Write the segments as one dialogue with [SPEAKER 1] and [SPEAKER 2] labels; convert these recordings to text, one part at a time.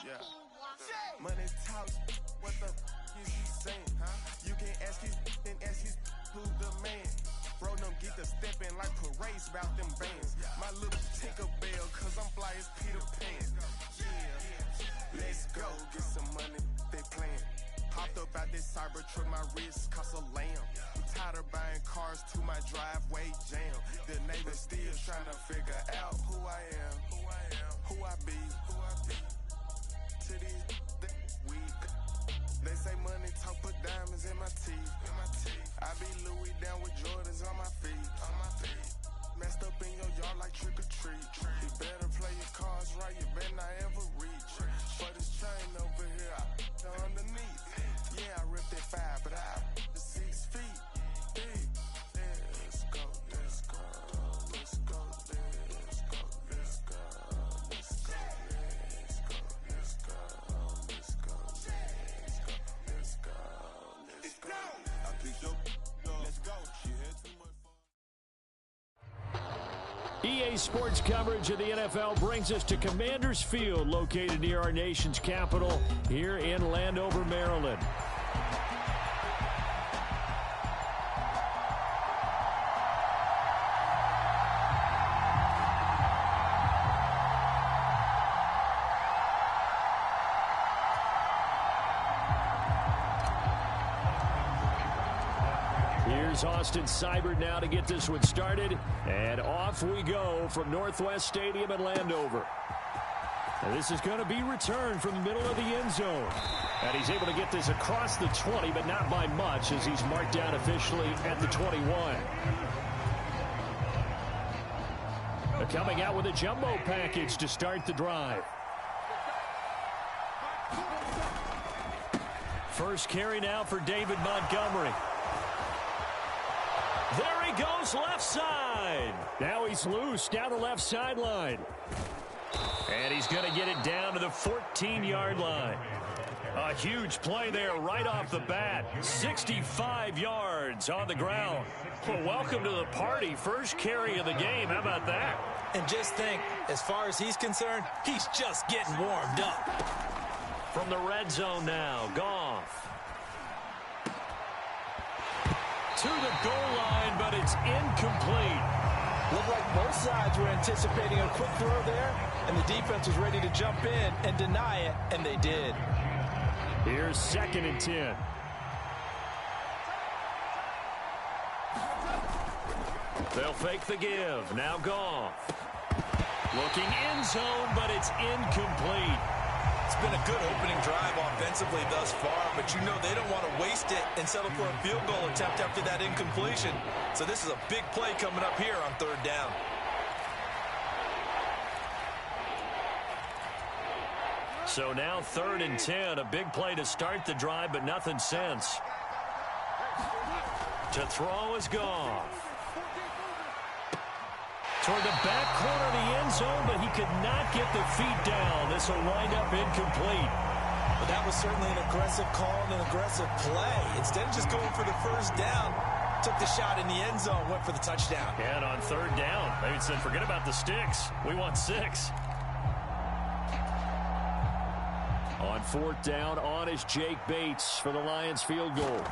[SPEAKER 1] Yeah. Money talks, what the is he saying? Huh? You can ask his and ask his who's the man. Bro, them get to stepping like parades about them bands. My little Tinkerbell, cause I'm fly as Peter Pan. Yeah, let's go get some money, they playing. Hopped up out this Cybertruck, my wrist cost a lamb. I'm tired of buying cars to my driveway jam. The neighbors still trying to figure out who I am, who I be. To these weak. They say money talk, put diamonds in my teeth. I be Louis down with Jordans on my feet. Messed up in your yard like trick or treat. You better play your cards right, you better not ever reach. For this chain over here, I underneath. Yeah, I ripped that 5, but I the 6 feet. Big. Let's go, let's go, let's go, let's go, let's go, let's go, let's go, let's go, let's go, let's go, let's go. I picked up, let's go. She had too much fun.
[SPEAKER 2] EA Sports coverage of the NFL brings us to Commanders Field, located near our nation's capital here in Landover, Maryland. Here's Austin Seibert now to get this one started. And off we go from Northwest Stadium in Landover. And this is going to be returned from the middle of the end zone. And he's able to get this across the 20, but not by much, as he's marked down officially at the 21. They're coming out with a jumbo package to start the drive. First carry now for David Montgomery. There he goes, left side. Now he's loose down the left sideline. And he's going to get it down to the 14-yard line. A huge play there right off the bat. 65 yards on the ground. Well, welcome to the party. First carry of the game. How about that?
[SPEAKER 3] And just think, as far as he's concerned, he's just getting warmed up.
[SPEAKER 2] From the red zone now, Goff. To the goal line, but it's incomplete.
[SPEAKER 3] Looked like both sides were anticipating a quick throw there, and the defense was ready to jump in and deny it, and they did.
[SPEAKER 2] Here's 2nd and 10. They'll fake the give. Now Goff. Looking end zone, but it's incomplete.
[SPEAKER 3] It's been a good opening drive offensively thus far, but you know they don't want to waste it and settle for a field goal attempt after that incompletion. So this is a big play coming up here on 3rd down.
[SPEAKER 2] So now 3rd and 10, a big play to start the drive, but nothing since. To throw is Goff. Toward the back corner of the end zone, but he could not get the feet down. This will wind up incomplete.
[SPEAKER 3] But that was certainly an aggressive call and an aggressive play. Instead of just going for the first down, took the shot in the end zone, went for the touchdown.
[SPEAKER 2] And on 3rd down, they said, forget about the sticks. We want 6. On 4th down, on is Jake Bates for the Lions field goal.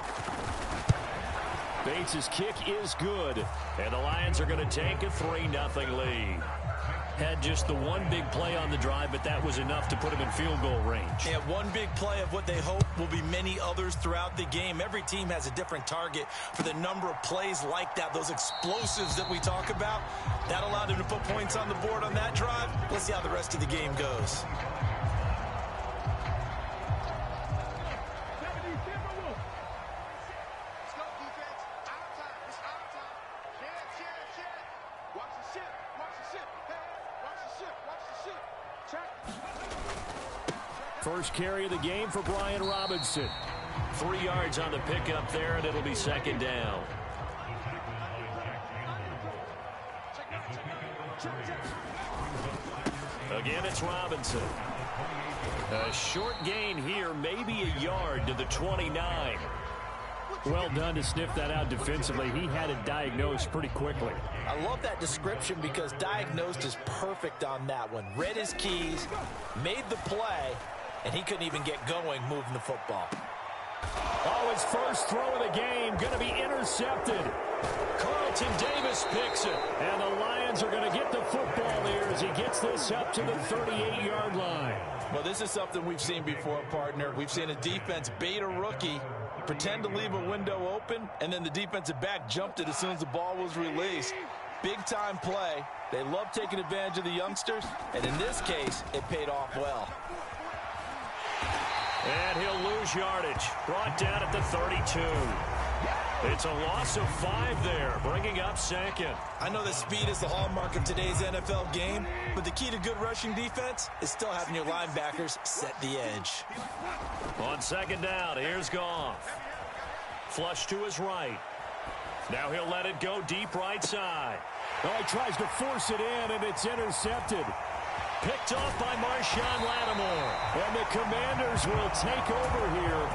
[SPEAKER 2] Bates' kick is good, and the Lions are going to take a 3-0 lead. Had just the one big play on the drive, but that was enough to put him in field goal range.
[SPEAKER 3] Yeah, one big play of what they hope will be many others throughout the game. Every team has a different target for the number of plays like that, those explosives that we talk about. That allowed him to put points on the board on that drive. Let's see how the rest of the game goes.
[SPEAKER 2] First carry of the game for Brian Robinson. 3 yards on the pickup there, and it'll be 2nd down. Again, it's Robinson. A short gain here, maybe a yard to the 29. Well done to sniff that out defensively. He had it diagnosed pretty quickly.
[SPEAKER 3] I love that description because diagnosed is perfect on that one. Read his keys, made the play, and he couldn't even get going moving the football.
[SPEAKER 2] Oh, his first throw of the game going to be intercepted. Carlton Davis picks it, and the Lions are going to get the football here as he gets this up to the 38-yard line.
[SPEAKER 3] Well, this is something we've seen before, partner. We've seen a defense bait a rookie, pretend to leave a window open, and then the defensive back jumped it as soon as the ball was released. Big-time play. They love taking advantage of the youngsters, and in this case, it paid off well.
[SPEAKER 2] And he'll lose yardage. Brought down at the 32. It's a loss of 5 there, bringing up second.
[SPEAKER 3] I know that speed is the hallmark of today's NFL game, but the key to good rushing defense is still having your linebackers set the edge.
[SPEAKER 2] On second down, here's Goff. Flush to his right. Now he'll let it go deep right side. Oh, he tries to force it in, and it's intercepted. Picked off by Marshawn Lattimore. And the Commanders will take over here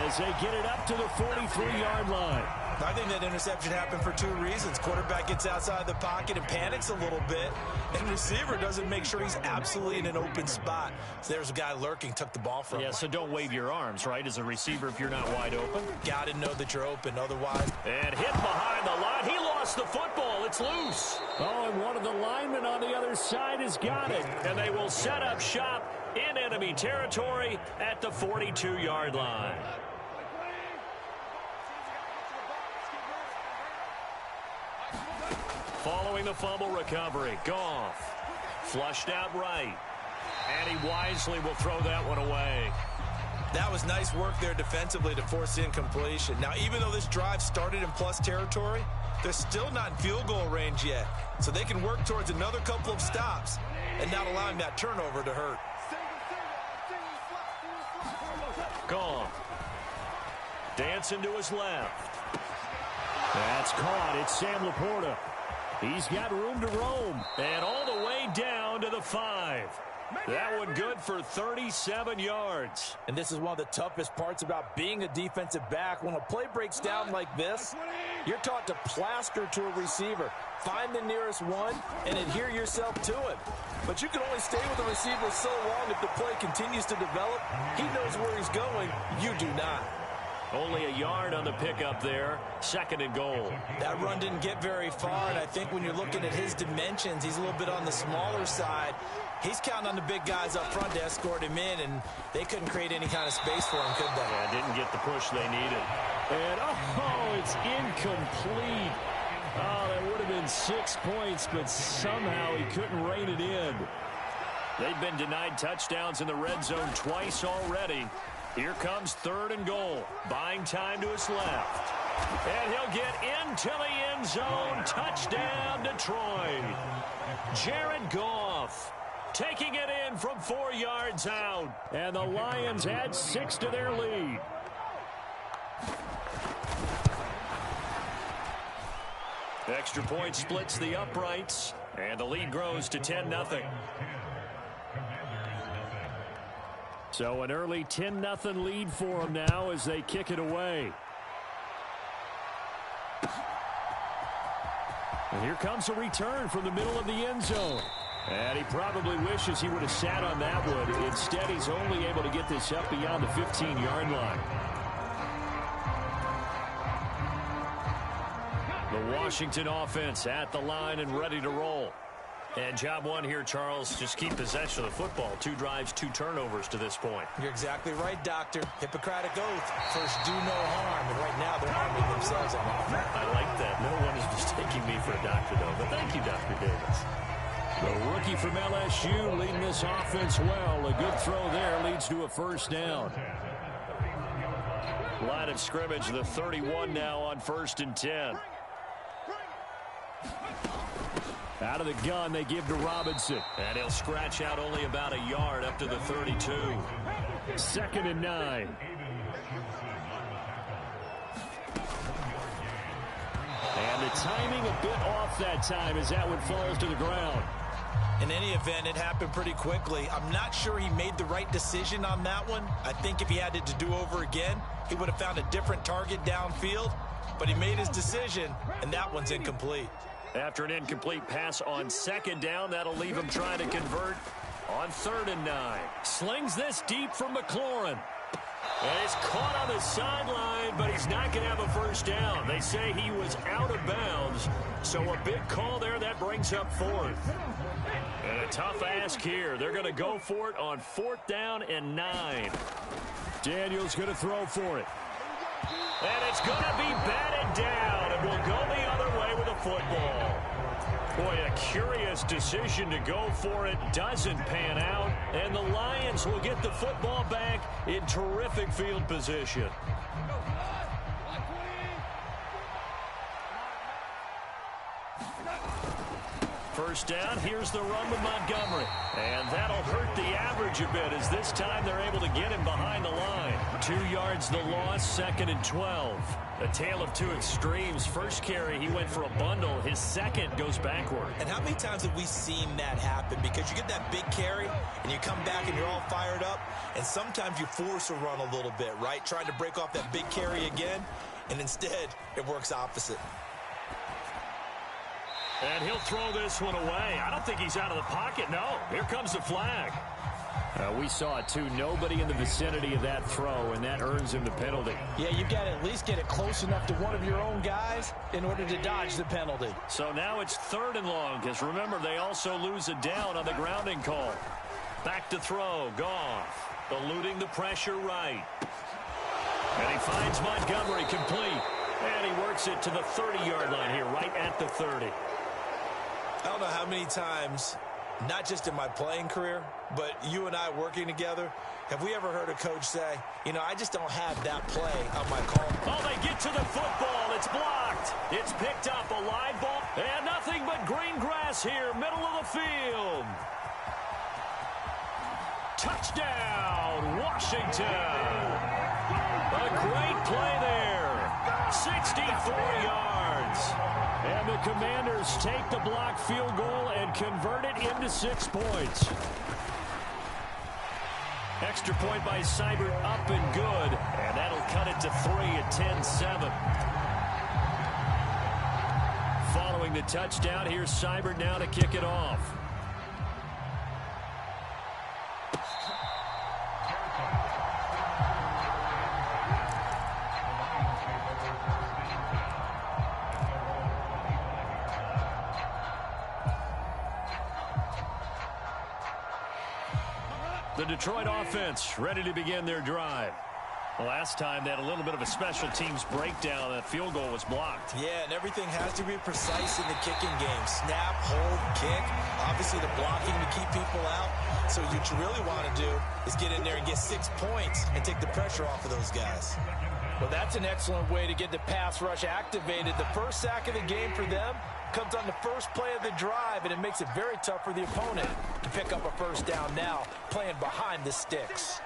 [SPEAKER 2] as they get it up to the 43-yard line.
[SPEAKER 3] I think that interception happened for 2 reasons. Quarterback gets outside the pocket and panics a little bit, and receiver doesn't make sure he's absolutely in an open spot. So there's a guy lurking, took the ball from him.
[SPEAKER 2] Yeah, so don't wave your arms, right, as a receiver if you're not wide open.
[SPEAKER 3] Got to know that you're open, otherwise.
[SPEAKER 2] And hit behind the line. He lost the football. It's loose. Oh, and one of the linemen on the other side has got it. And they will set up shop in enemy territory at the 42-yard line. Following the fumble recovery, Goff flushed out right, and he wisely will throw that one away.
[SPEAKER 3] That was nice work there defensively to force incompletion. Now, even though this drive started in plus territory, they're still not in field goal range yet, so they can work towards another couple of stops and not allowing that turnover to hurt.
[SPEAKER 2] Goff dancing to his left. That's caught. It's Sam Laporta. He's got room to roam. And all the way down to the 5. That one good for 37 yards.
[SPEAKER 3] And this is one of the toughest parts about being a defensive back. When a play breaks down like this, you're taught to plaster to a receiver. Find the nearest one and adhere yourself to him. But you can only stay with the receiver so long if the play continues to develop. He knows where he's going. You do not.
[SPEAKER 2] Only a yard on the pickup there. 2nd and goal.
[SPEAKER 3] That run didn't get very far, and I think when you're looking at his dimensions, he's a little bit on the smaller side. He's counting on the big guys up front to escort him in, and they couldn't create any kind of space for him, could they?
[SPEAKER 2] Yeah, didn't get the push they needed. And, oh, it's incomplete. Oh, that would have been 6 points, but somehow he couldn't rein it in. They've been denied touchdowns in the red zone twice already. Here comes 3rd and goal. Buying time to his left. And he'll get into the end zone. Touchdown, Detroit. Jared Goff taking it in from 4 yards out. And the Lions add 6 to their lead. Extra point splits the uprights. And the lead grows to 10-0. So an early 10-0 lead for them now as they kick it away. And here comes a return from the middle of the end zone. And he probably wishes he would have sat on that one. Instead, he's only able to get this up beyond the 15-yard line. The Washington offense at the line and ready to roll. And job one here, Charles, just keep possession of the football. 2 drives, 2 turnovers to this point.
[SPEAKER 3] You're exactly right, Doctor. Hippocratic oath. First, do no harm. And right now, they're harming themselves on offense.
[SPEAKER 2] I like that. No one is mistaking me for a doctor, though. But thank you, Dr. Davis. The rookie from LSU leading this offense well. A good throw there leads to a 1st down. Line of scrimmage, the 31 now on 1st and 10. Out of the gun, they give to Robinson. And he'll scratch out only about a yard up to the 32. 2nd and 9. And the timing a bit off that time as that one falls to the ground.
[SPEAKER 3] In any event, it happened pretty quickly. I'm not sure he made the right decision on that one. I think if he had it to do over again, he would have found a different target downfield. But he made his decision, and that one's incomplete.
[SPEAKER 2] After an incomplete pass on 2nd down, that'll leave him trying to convert On 3rd and 9. Slings this deep for McLaurin. And it's caught on the sideline, but he's not going to have a first down. They say he was out of bounds, so a big call there. That brings up 4th. And a tough ask here. They're going to go for it on 4th down and 9. Daniel's going to throw for it. And it's going to be batted down, and will go the other way with the football. Boy, a curious decision to go for it. Doesn't pan out, and the Lions will get the football back in terrific field position. First down, here's the run with Montgomery. And that'll hurt the average a bit as this time they're able to get him behind the line. 2 yards the loss, 2nd and 12. A tale of two extremes. First carry, he went for a bundle. His second goes backward.
[SPEAKER 3] And how many times have we seen that happen? Because you get that big carry, and you come back and you're all fired up, and sometimes you force a run a little bit, right? Trying to break off that big carry again, and instead it works opposite.
[SPEAKER 2] And he'll throw this one away. I don't think he's out of the pocket. No, here comes the flag. We saw it, too. Nobody in the vicinity of that throw, and that earns him the penalty.
[SPEAKER 4] Yeah, you've got to at least get it close enough to one of your own guys in order to dodge the penalty.
[SPEAKER 2] So now it's 3rd and long, because remember, they also lose a down on the grounding call. Back to throw. Goff eluding the pressure right. And he finds Montgomery complete. And he works it to the 30-yard line here, right at the 30.
[SPEAKER 3] I don't know how many times, not just in my playing career, but you and I working together, have we ever heard a coach say, you know, I just don't have that play on my call.
[SPEAKER 2] Oh, they get to the football. It's blocked. It's picked up, a live ball. And nothing but green grass here, middle of the field. Touchdown, Washington. A great play there. 64 yards. And the Commanders take the blocked field goal and convert it into 6 points. Extra point by Seibert, up and good. And that'll cut it to 3 at 10-7. Following the touchdown, here's Seibert now to kick it off. The Detroit offense ready to begin their drive. Last time they had a little bit of a special teams breakdown. That field goal was blocked.
[SPEAKER 3] Yeah, and everything has to be precise in the kicking game. Snap, hold, kick. Obviously the blocking to keep people out. So what you really want to do is get in there and get 6 points and take the pressure off of those guys.
[SPEAKER 4] Well, that's an excellent way to get the pass rush activated. The first sack of the game for them comes on the first play of the drive, and it makes it very tough for the opponent to pick up a first down now, playing behind the sticks.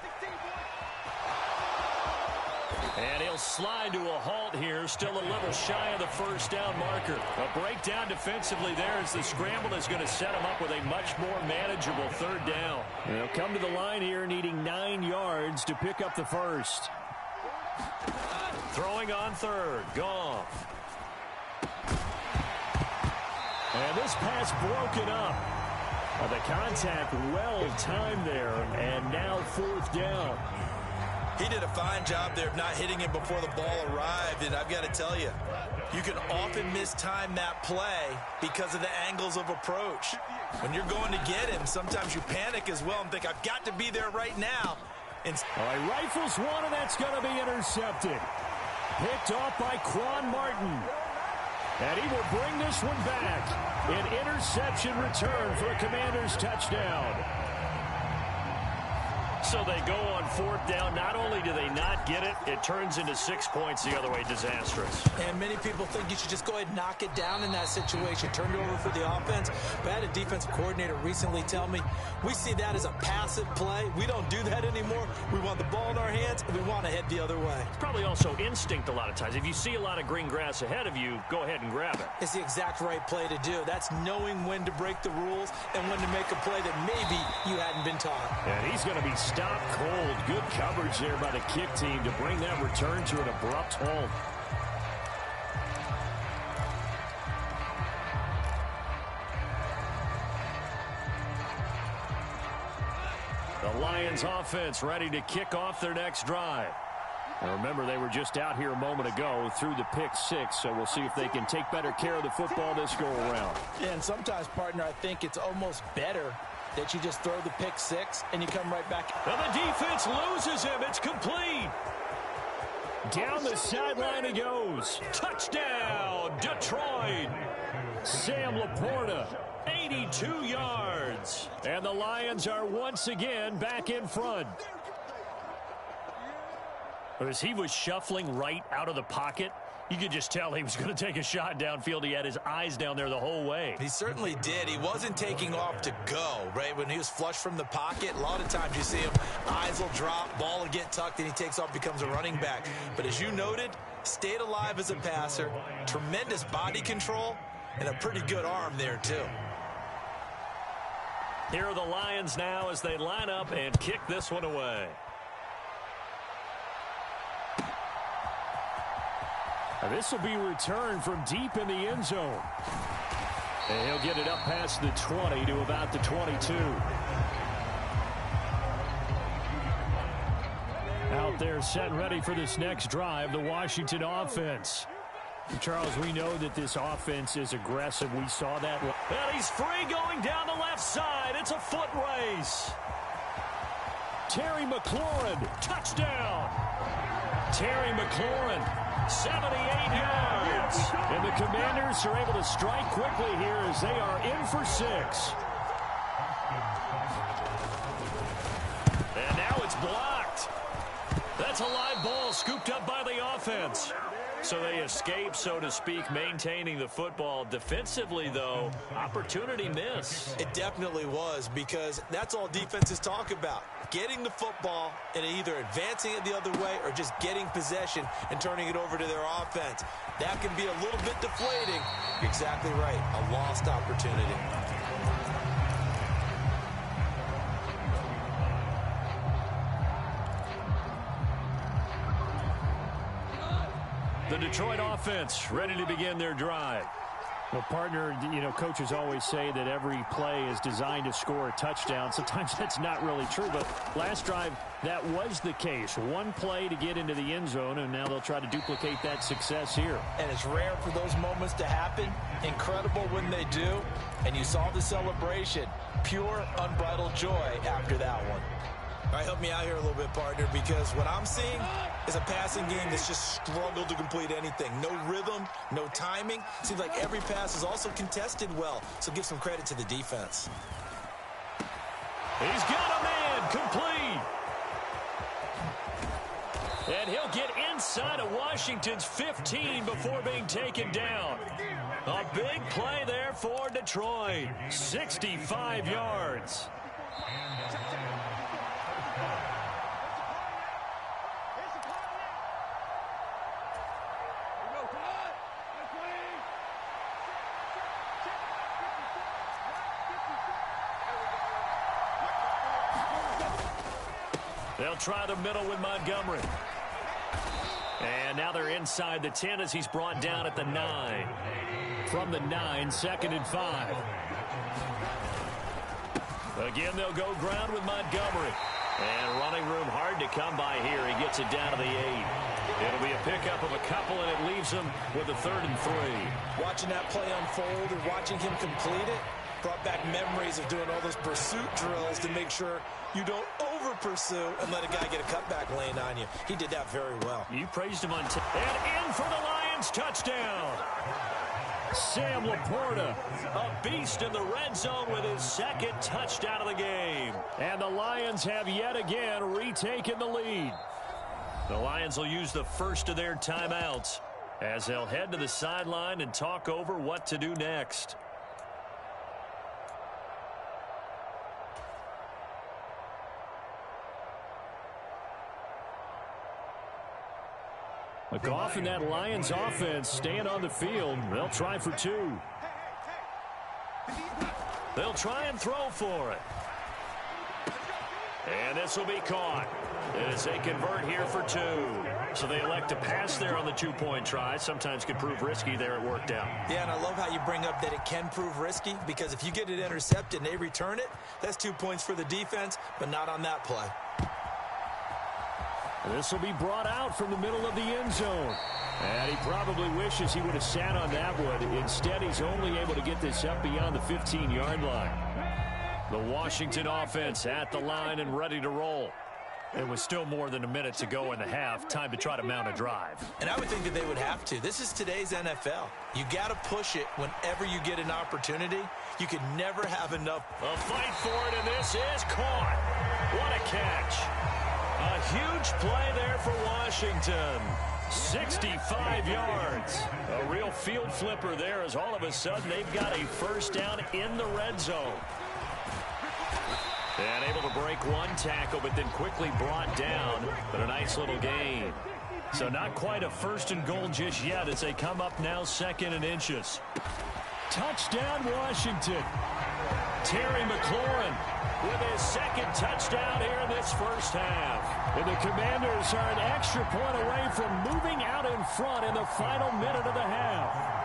[SPEAKER 2] And he'll slide to a halt here, still a little shy of the first down marker. A breakdown defensively there as the scramble is going to set him up with a much more manageable 3rd down. They'll come to the line here needing 9 yards to pick up the first. Throwing on 3rd, Goff. And this pass broken up. The contact well timed there, and now 4th down.
[SPEAKER 3] He did a fine job there of not hitting him before the ball arrived, and I've got to tell you, you can often mistime that play because of the angles of approach. When you're going to get him, sometimes you panic as well and think, I've got to be there right now.
[SPEAKER 2] All right, rifles one, and that's going to be intercepted. Picked off by Quan Martin. And he will bring this one back. An interception return for a Commanders touchdown. So they go on 4th down. Not only do they not get it, it turns into 6 points the other way. Disastrous.
[SPEAKER 4] And many people think you should just go ahead and knock it down in that situation. Turn it over for the offense. But I had a defensive coordinator recently tell me, we see that as a passive play. We don't do that anymore. We want the ball in our hands, and we want to head the other way.
[SPEAKER 2] It's probably also instinct a lot of times. If you see a lot of green grass ahead of you, go ahead and grab it.
[SPEAKER 4] It's the exact right play to do. That's knowing when to break the rules and when to make a play that maybe you hadn't been taught.
[SPEAKER 2] And he's going to be stopped cold. Good coverage there by the kick team to bring that return to an abrupt halt. Lions offense ready to kick off their next drive. Now remember, they were just out here a moment ago through the pick six, so we'll see if they can take better care of the football this go-around.
[SPEAKER 4] Yeah, and sometimes, partner, I think it's almost better that you just throw the pick six and you come right back.
[SPEAKER 2] And the defense loses him. It's complete. Down the sideline he goes. Touchdown, Detroit. Sam Laporta, 82 yards. And the Lions are once again back in front. As he was shuffling right out of the pocket, you could just tell he was going to take a shot downfield. He had his eyes down there the whole way.
[SPEAKER 3] He certainly did. He wasn't taking off to go, right? When he was flush from the pocket, a lot of times you see him, eyes will drop, ball will get tucked, and he takes off, becomes a running back. But as you noted, stayed alive as a passer, tremendous body control, and a pretty good arm there, too.
[SPEAKER 2] Here are the Lions now as they line up and kick this one away. This will be returned from deep in the end zone. And he'll get it up past the 20 to about the 22. Out there set and ready for this next drive, the Washington offense. Charles, we know that this offense is aggressive. We saw that. And he's free going down the left side. It's a foot race. Terry McLaurin, touchdown. Terry McLaurin. 78 yards. And the Commanders are able to strike quickly here as they are in for 6. And now it's blocked. That's a live ball scooped up by the offense. So they escape, so to speak, maintaining the football. Defensively, though, opportunity miss.
[SPEAKER 3] It definitely was, because that's all defenses talk about. Getting the football and either advancing it the other way or just getting possession and turning it over to their offense. That can be a little bit deflating. You're exactly right. A lost opportunity.
[SPEAKER 2] The Detroit offense ready to begin their drive. Well, partner, coaches always say that every play is designed to score a touchdown. Sometimes that's not really true, but last drive, that was the case. One play to get into the end zone, and now they'll try to duplicate that success here.
[SPEAKER 4] And it's rare for those moments to happen. Incredible when they do. And you saw the celebration. Pure, unbridled joy after that one.
[SPEAKER 3] All right, help me out here a little bit, partner, because what I'm seeing is a passing game that's just struggled to complete anything. No rhythm, no timing. Seems like every pass is also contested well, so give some credit to the defense.
[SPEAKER 2] He's got a man complete. And he'll get inside of Washington's 15 before being taken down. A big play there for Detroit. 65 yards. They'll try the middle with Montgomery. And now they're inside the 10 as he's brought down at the 9. From the 9, 2nd and 5. Again, they'll go ground with Montgomery. And running room hard to come by here. He gets it down to the 8. It'll be a pickup of a couple, and it leaves him with a 3rd and 3.
[SPEAKER 4] Watching that play unfold and watching him complete it brought back memories of doing all those pursuit drills to make sure you don't over-pursue and let a guy get a cutback lane on you. He did that very well.
[SPEAKER 2] You praised him on and in for the Lions touchdown. Sam Laporta, a beast in the red zone with his 2nd touchdown of the game. And the Lions have yet again retaken the lead. The Lions will use the first of their timeouts as they'll head to the sideline and talk over what to do next. Goff and that Lions offense staying on the field. They'll try for 2. They'll try and throw for it. And this will be caught. as they convert here for 2. So they elect to pass there on the 2-point try. Sometimes can prove risky there. It worked out.
[SPEAKER 4] Yeah, and I love how you bring up that it can prove risky, because if you get it intercepted and they return it, that's 2 points for the defense, but not on that play.
[SPEAKER 2] This will be brought out from the middle of the end zone. And he probably wishes he would have sat on that one. Instead, he's only able to get this up beyond the 15-yard line. The Washington offense at the line and ready to roll. It was still more than a minute to go in the half. Time to try to mount a drive.
[SPEAKER 4] And I would think that they would have to. This is today's NFL. You got to push it whenever you get an opportunity. You can never have enough.
[SPEAKER 2] A fight for it, and this is caught. What a catch. A huge play there for Washington. 65 yards. A real field flipper there, as all of a sudden they've got a first down in the red zone. And able to break one tackle, but then quickly brought down. But a nice little gain. So not quite a first and goal just yet as they come up now 2nd and inches. Touchdown, Washington. Terry McLaurin with his 2nd touchdown here in this first half. And the Commanders are an extra point away from moving out in front in the final minute of the half.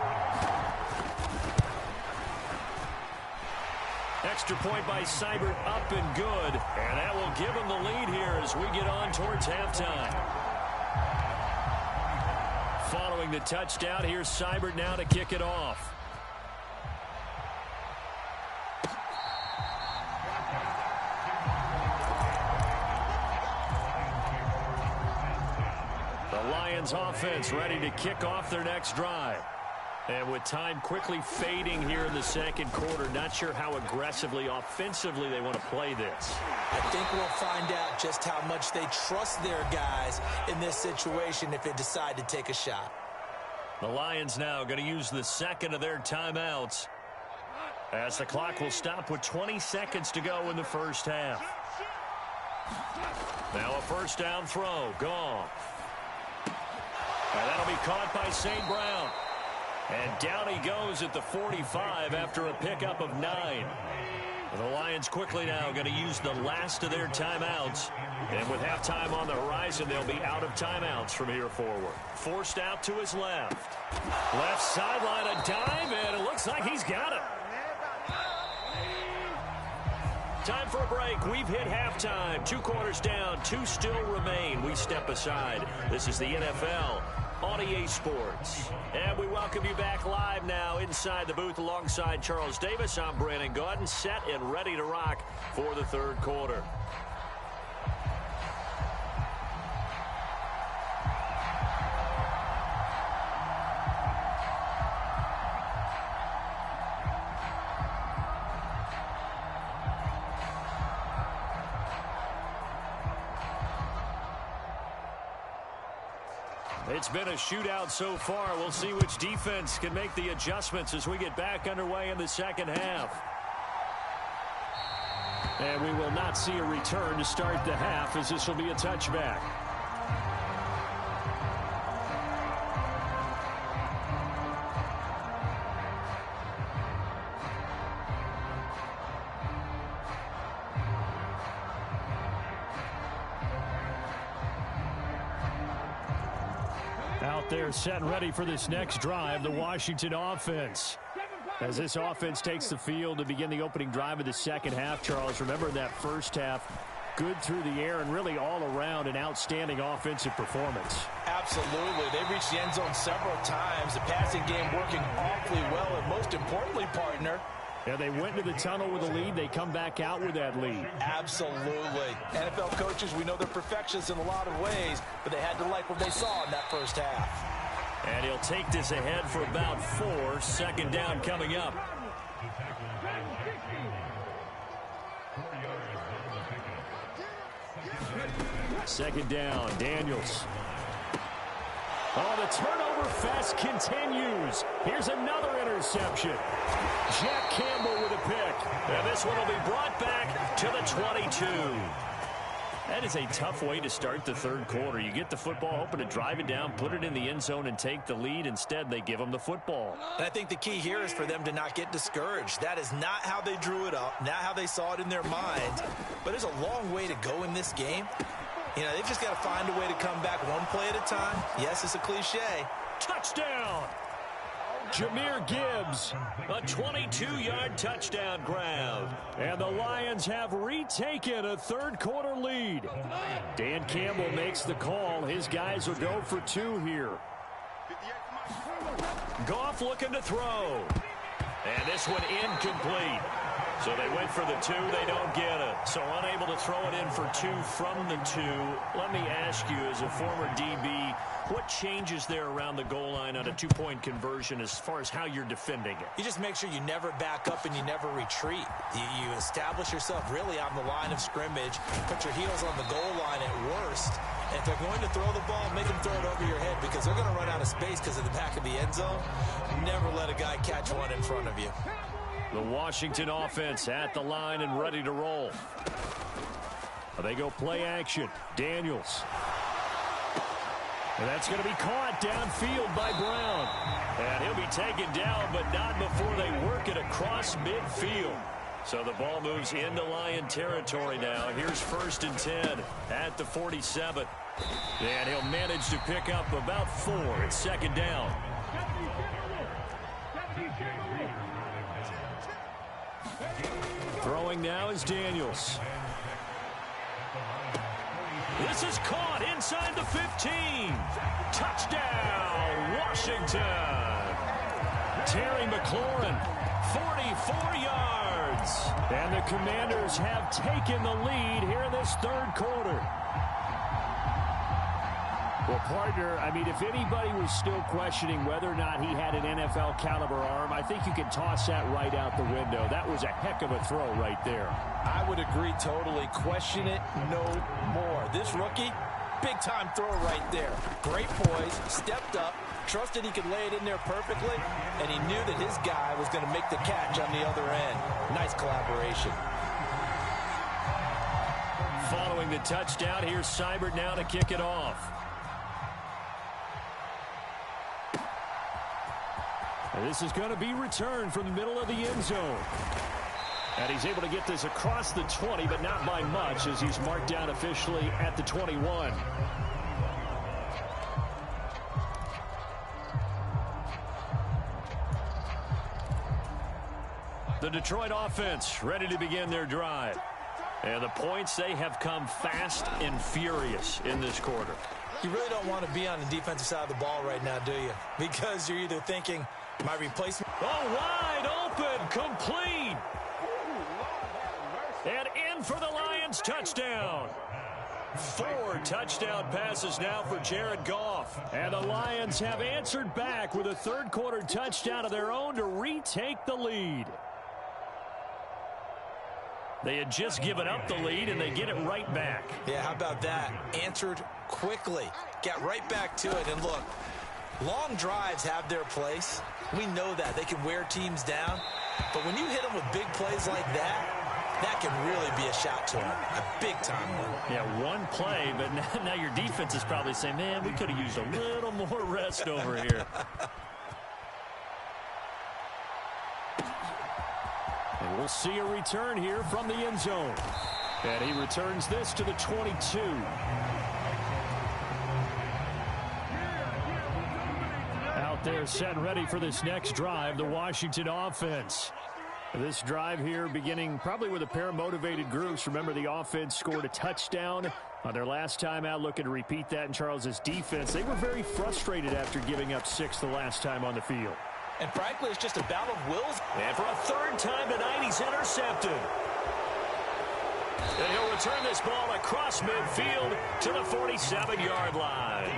[SPEAKER 2] Extra point by Seibert, up and good. And that will give him the lead here as we get on towards halftime. Following the touchdown, here's Seibert now to kick it off. The Lions offense ready to kick off their next drive. And with time quickly fading here in the second quarter, not sure how aggressively, offensively they want to play this.
[SPEAKER 4] I think we'll find out just how much they trust their guys in this situation if they decide to take a shot.
[SPEAKER 2] The Lions now going to use the 2nd of their timeouts, as the clock will stop with 20 seconds to go in the first half. Now a first down throw. Gone. And that'll be caught by St. Brown. And down he goes at the 45 after a pickup of 9. The Lions quickly now going to use the last of their timeouts. And with halftime on the horizon, they'll be out of timeouts from here forward. Forced out to his left. Left sideline, a dive, and it looks like he's got it. Time for a break. We've hit halftime. 2 quarters down, 2 still remain. We step aside. This is the NFL on EA Sports. And we welcome you back live now inside the booth alongside Charles Davis. I'm Brandon Gaudin, set and ready to rock for the third quarter. It's been a shootout so far. We'll see which defense can make the adjustments as we get back underway in the second half. And we will not see a return to start the half, as this will be a touchback. Out there set and ready for this next drive, the Washington offense. As this offense takes the field to begin the opening drive of the second half, Charles, remember that first half, good through the air and really all around an outstanding offensive performance.
[SPEAKER 4] Absolutely. They reached the end zone several times. The passing game working awfully well, and most importantly, partner,
[SPEAKER 2] yeah, they went to the tunnel with a lead. They come back out with that lead.
[SPEAKER 4] Absolutely. NFL coaches, we know they're perfectionists in a lot of ways, but they had to like what they saw in that first half.
[SPEAKER 2] And he'll take this ahead for about 4. Second down coming up. Second down, Daniels. Oh, the turnover fest continues. Here's another interception. Jack Campbell with a pick. And this one will be brought back to the 22. That is a tough way to start the third quarter. You get the football, hoping to drive it down, put it in the end zone, and take the lead. Instead, they give them the football.
[SPEAKER 4] And I think the key here is for them to not get discouraged. That is not how they drew it up, not how they saw it in their minds. But there's a long way to go in this game. You know, they've just got to find a way to come back one play at a time. Yes, it's a cliche.
[SPEAKER 2] Touchdown! Jahmyr Gibbs, a 22-yard touchdown grab. And the Lions have retaken a third-quarter lead. Dan Campbell makes the call. His guys will go for 2 here. Goff looking to throw. And this one incomplete. So they went for the 2. They don't get it. So unable to throw it in for 2 from the 2. Let me ask you, as a former DB, what changes there around the goal line on a 2-point conversion as far as how you're defending it?
[SPEAKER 4] You just make sure you never back up and you never retreat. You establish yourself really on the line of scrimmage, put your heels on the goal line at worst. And if they're going to throw the ball, make them throw it over your head because they're going to run out of space because of the back of the end zone. Never let a guy catch one in front of you.
[SPEAKER 2] The Washington offense at the line and ready to roll. They go play action. Daniels. And that's going to be caught downfield by Brown. And he'll be taken down, but not before they work it across midfield. So the ball moves into Lion territory now. Here's 1st and 10 at the 47. And he'll manage to pick up about 4. It's 2nd down. Throwing now is Daniels. This is caught inside the 15. Touchdown, Washington. Terry McLaurin, 44 yards. And the Commanders have taken the lead here in this third quarter. Well, partner, I mean, if anybody was still questioning whether or not he had an NFL caliber arm, I think you can toss that right out the window. That was a heck of a throw right there.
[SPEAKER 4] I would agree totally. Question it no more. This rookie, big-time throw right there. Great poise, stepped up, trusted he could lay it in there perfectly, and he knew that his guy was going to make the catch on the other end. Nice collaboration.
[SPEAKER 2] Following the touchdown, here's Seibert now to kick it off. And this is going to be returned from the middle of the end zone. And he's able to get this across the 20, but not by much, as he's marked down officially at the 21. The Detroit offense ready to begin their drive. And the points, they have come fast and furious in this quarter.
[SPEAKER 4] You really don't want to be on the defensive side of the ball right now, do you? Because you're either thinking, my replacement.
[SPEAKER 2] Oh, wide open, complete. And in for the Lions, touchdown. 4 touchdown passes now for Jared Goff. And the Lions have answered back with a third-quarter touchdown of their own to retake the lead. They had just given up the lead, and they get it right back.
[SPEAKER 4] Yeah, how about that? Answered quickly. Got right back to it. And look, long drives have their place. We know that. They can wear teams down. But when you hit them with big plays like that, that can really be a shot to them. A big-time one.
[SPEAKER 2] Yeah, one play, but now your defense is probably saying, man, we could have used a little more rest over here. And we'll see a return here from the end zone. And he returns this to the 22. Out there set and ready for this next drive, the Washington offense. This drive here beginning probably with a pair of motivated groups. Remember, the offense scored a touchdown on their last time out, looking to repeat that in Charles's defense. They were very frustrated after giving up 6 the last time on the field.
[SPEAKER 4] And frankly, it's just a battle of wills.
[SPEAKER 2] And for a third time tonight, he's intercepted. And he'll return this ball across midfield to the 47-yard line.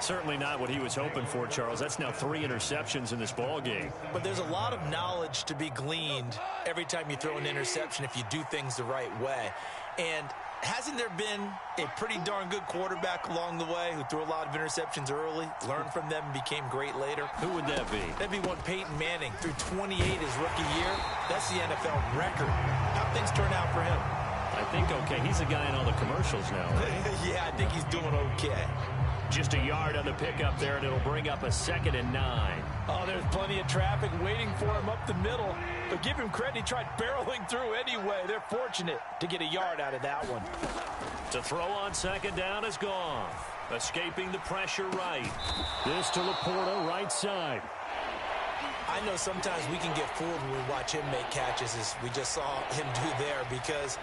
[SPEAKER 2] Certainly not what he was hoping for, Charles. That's now 3 interceptions in this ball game.
[SPEAKER 4] But there's a lot of knowledge to be gleaned every time you throw an interception if you do things the right way. And hasn't there been a pretty darn good quarterback along the way who threw a lot of interceptions early, learned from them, and became great later?
[SPEAKER 2] Who would that be?
[SPEAKER 4] That'd be one Peyton Manning, threw 28 his rookie year. That's the NFL record. How'd things turn out for him?
[SPEAKER 2] I think okay. He's a guy in all the commercials now, right?
[SPEAKER 4] Yeah, I think he's doing okay.
[SPEAKER 2] Just a yard on the pickup there, and it'll bring up a 2nd and 9.
[SPEAKER 4] Oh, there's plenty of traffic waiting for him up the middle. But give him credit, he tried barreling through anyway. They're fortunate to get a yard out of that one.
[SPEAKER 2] To throw on 2nd down is gone. Escaping the pressure right. This to Laporta, right side.
[SPEAKER 4] I know sometimes we can get fooled when we watch him make catches, as we just saw him do there, because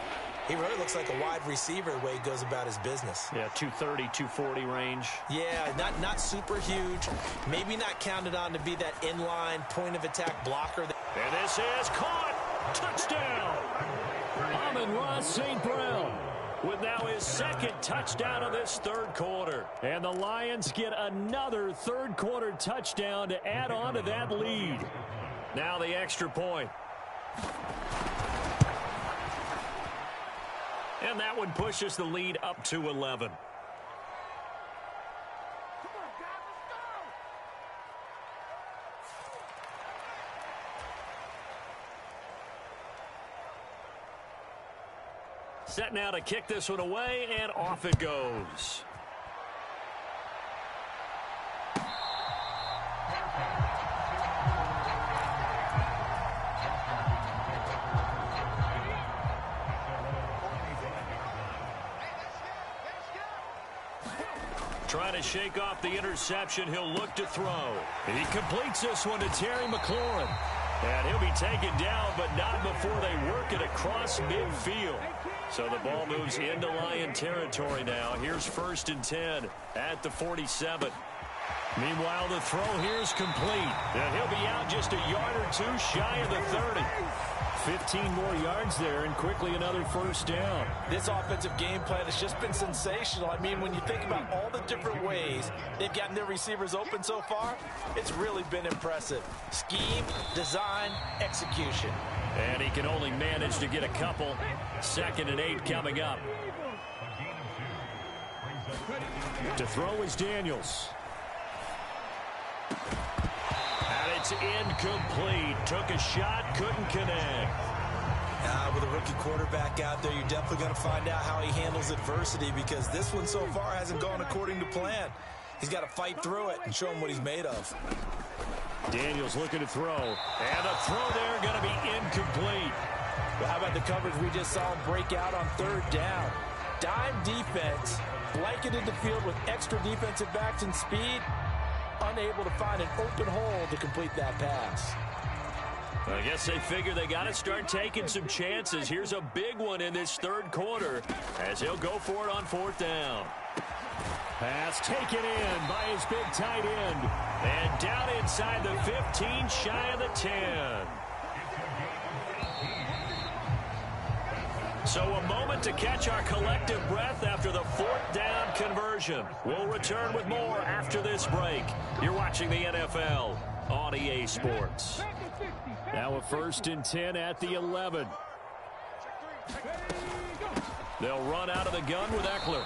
[SPEAKER 4] he really looks like a wide receiver the way he goes about his business.
[SPEAKER 2] Yeah, 230, 240 range.
[SPEAKER 4] Yeah, not super huge. Maybe not counted on to be that inline point-of-attack blocker.
[SPEAKER 2] And this is caught. Touchdown. Amon-Ra St. Brown with now his 2nd touchdown of this 3rd quarter. And the Lions get another 3rd quarter touchdown to add on to that lead. Now the extra point. And that one pushes the lead up to 11. Set now to kick this one away, and off it goes. Trying to shake off the interception. He'll look to throw. He completes this one to Terry McLaurin. And he'll be taken down, but not before they work it across midfield. So the ball moves into Lion territory now. Here's 1st and 10 at the 47. Meanwhile, the throw here's complete. And he'll be out just a yard or two shy of the 30. 15 more yards there, and quickly another 1st down.
[SPEAKER 4] This offensive game plan has just been sensational. I mean, when you think about all the different ways they've gotten their receivers open so far, it's really been impressive. Scheme, design, execution.
[SPEAKER 2] And he can only manage to get a couple. 2nd and 8 coming up. To throw is Daniels. And it's incomplete. Took a shot, couldn't connect.
[SPEAKER 4] With a rookie quarterback out there, you're definitely going to find out how he handles adversity, because this one so far hasn't gone according to plan. He's got to fight through it and show him what he's made of.
[SPEAKER 2] Daniels looking to throw. And the throw there going to be incomplete.
[SPEAKER 4] Well, how about the coverage we just saw him break out on 3rd down? Dime defense, blanketed the field with extra defensive backs and speed, unable to find an open hole to complete that pass.
[SPEAKER 2] I guess they figure they got to start taking some chances. Here's a big one in this 3rd quarter as he'll go for it on 4th down. Pass taken in by his big tight end. And down inside the 15, shy of the 10. So a moment to catch our collective breath after the 4th down conversion. We'll return with more after this break. You're watching the NFL on EA Sports. Now a 1st and 10 at the 11. They'll run out of the gun with Eckler.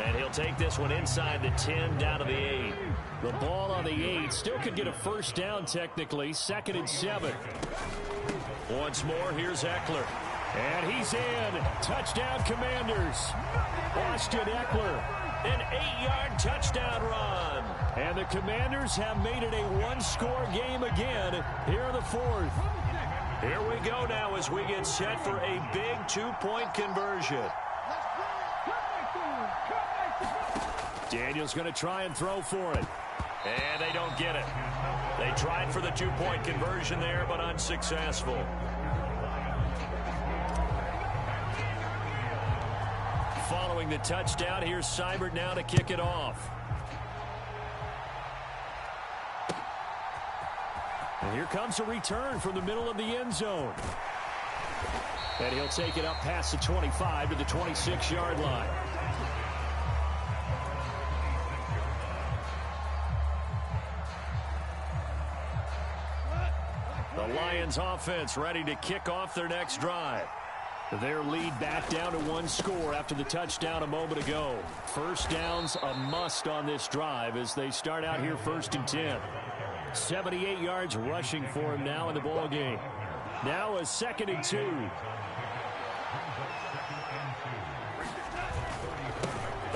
[SPEAKER 2] And he'll take this one inside the 10 down to the 8. The ball on the 8 still could get a 1st down technically. 2nd and 7. Once more, here's Eckler. And he's in. Touchdown Commanders. Austin Eckler. An 8-yard touchdown run. And the Commanders have made it a 1-score game again here in the 4th. Here we go now as we get set for a big 2-point conversion. Daniels going to try and throw for it. And they don't get it. They tried for the 2-point conversion there, but unsuccessful. Following the touchdown, here's Seibert now to kick it off. And here comes a return from the middle of the end zone. And he'll take it up past the 25 to the 26-yard line. The Lions offense ready to kick off their next drive. Their lead back down to 1 score after the touchdown a moment ago. 1st down's a must on this drive as they start out here 1st and 10. 78 yards rushing for him now in the ball game. Now a 2nd and 2.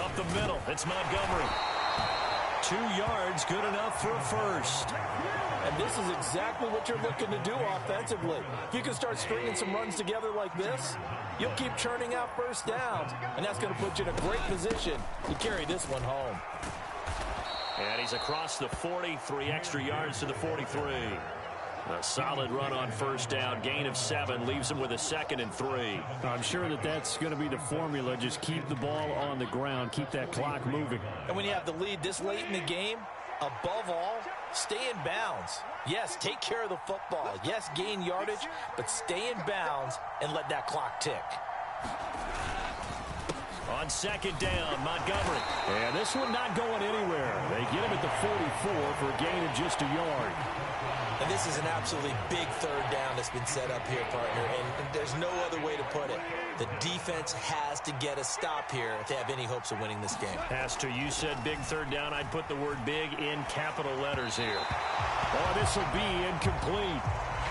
[SPEAKER 2] Up the middle, it's Montgomery. 2 yards, good enough for a first.
[SPEAKER 4] And this is exactly what you're looking to do offensively. If you can start stringing some runs together like this, you'll keep churning out first downs, and that's going to put you in a great position to carry this one home.
[SPEAKER 2] And he's across the 40, 3 extra yards to the 43. A solid run on first down, gain of 7, leaves him with a 2nd and 3.
[SPEAKER 5] I'm sure that's going to be the formula. Just keep the ball on the ground, keep that clock moving.
[SPEAKER 4] And when you have the lead this late in the game, above all, stay in bounds. Yes, take care of the football. Yes, gain yardage, but stay in bounds and let that clock tick.
[SPEAKER 2] On 2nd down, Montgomery.
[SPEAKER 5] And this one not going anywhere. They get him at the 44 for a gain of just a yard.
[SPEAKER 4] And this is an absolutely big 3rd down that's been set up here, partner, and there's no other way to put it. The defense has to get a stop here if they have any hopes of winning this game.
[SPEAKER 2] Pastor, you said big 3rd down. I'd put the word big in capital letters here.
[SPEAKER 5] Oh, this will be incomplete.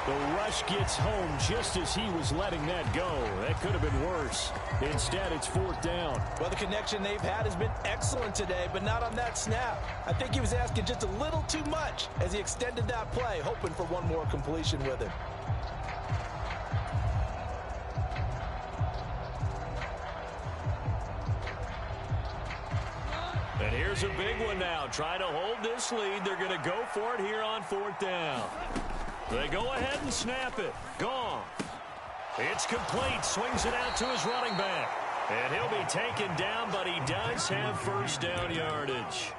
[SPEAKER 5] The rush gets home just as he was letting that go. That could have been worse. Instead, it's 4th down.
[SPEAKER 4] Well, the connection they've had has been excellent today, but not on that snap. I think he was asking just a little too much as he extended that play, hoping for one more completion with it.
[SPEAKER 2] And here's a big one now. Trying to hold this lead. They're going to go for it here on 4th down. They go ahead and snap it. Gone. It's complete. Swings it out to his running back. And he'll be taken down, but he does have first down yardage.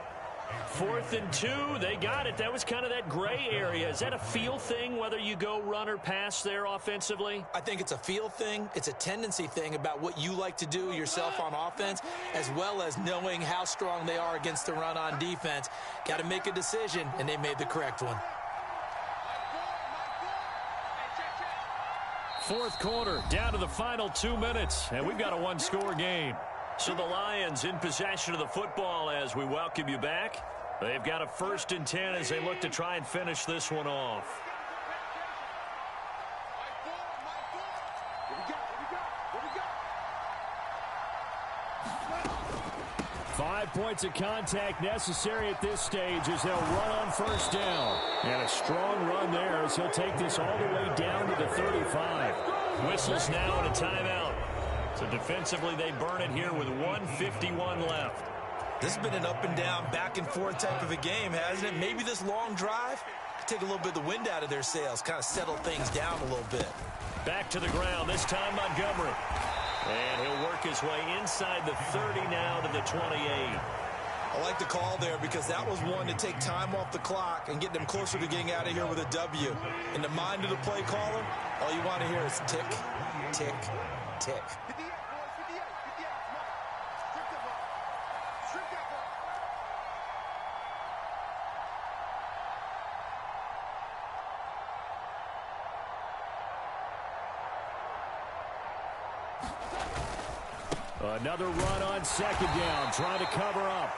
[SPEAKER 2] 4th and 2. They got it. That was kind of that gray area. Is that a feel thing, whether you go run or pass there offensively?
[SPEAKER 4] I think it's a feel thing. It's a tendency thing about what you like to do yourself on offense, as well as knowing how strong they are against the run on defense. Got to make a decision, and they made the correct one.
[SPEAKER 2] 4th quarter, down to the final 2 minutes, and we've got a 1-score game. So the Lions in possession of the football as we welcome you back. They've got a 1st and 10 as they look to try and finish this one off.
[SPEAKER 5] 5 points of contact necessary at this stage as they'll run on first down. And a strong run there as he'll take this all the way down to the 35.
[SPEAKER 2] Whistles now and a timeout. So defensively they burn it here with 1:51 left.
[SPEAKER 4] This has been an up and down, back and forth type of a game, hasn't it? Maybe this long drive could take a little bit of the wind out of their sails, kind of settle things down a little bit.
[SPEAKER 2] Back to the ground, this time Montgomery. And he'll work his way inside the 30 now to the 28.
[SPEAKER 4] I like the call there because that was one to take time off the clock and get them closer to getting out of here with a W. In the mind of the play caller, all you want to hear is tick, tick, tick.
[SPEAKER 5] Another run on 2nd down, trying to cover up.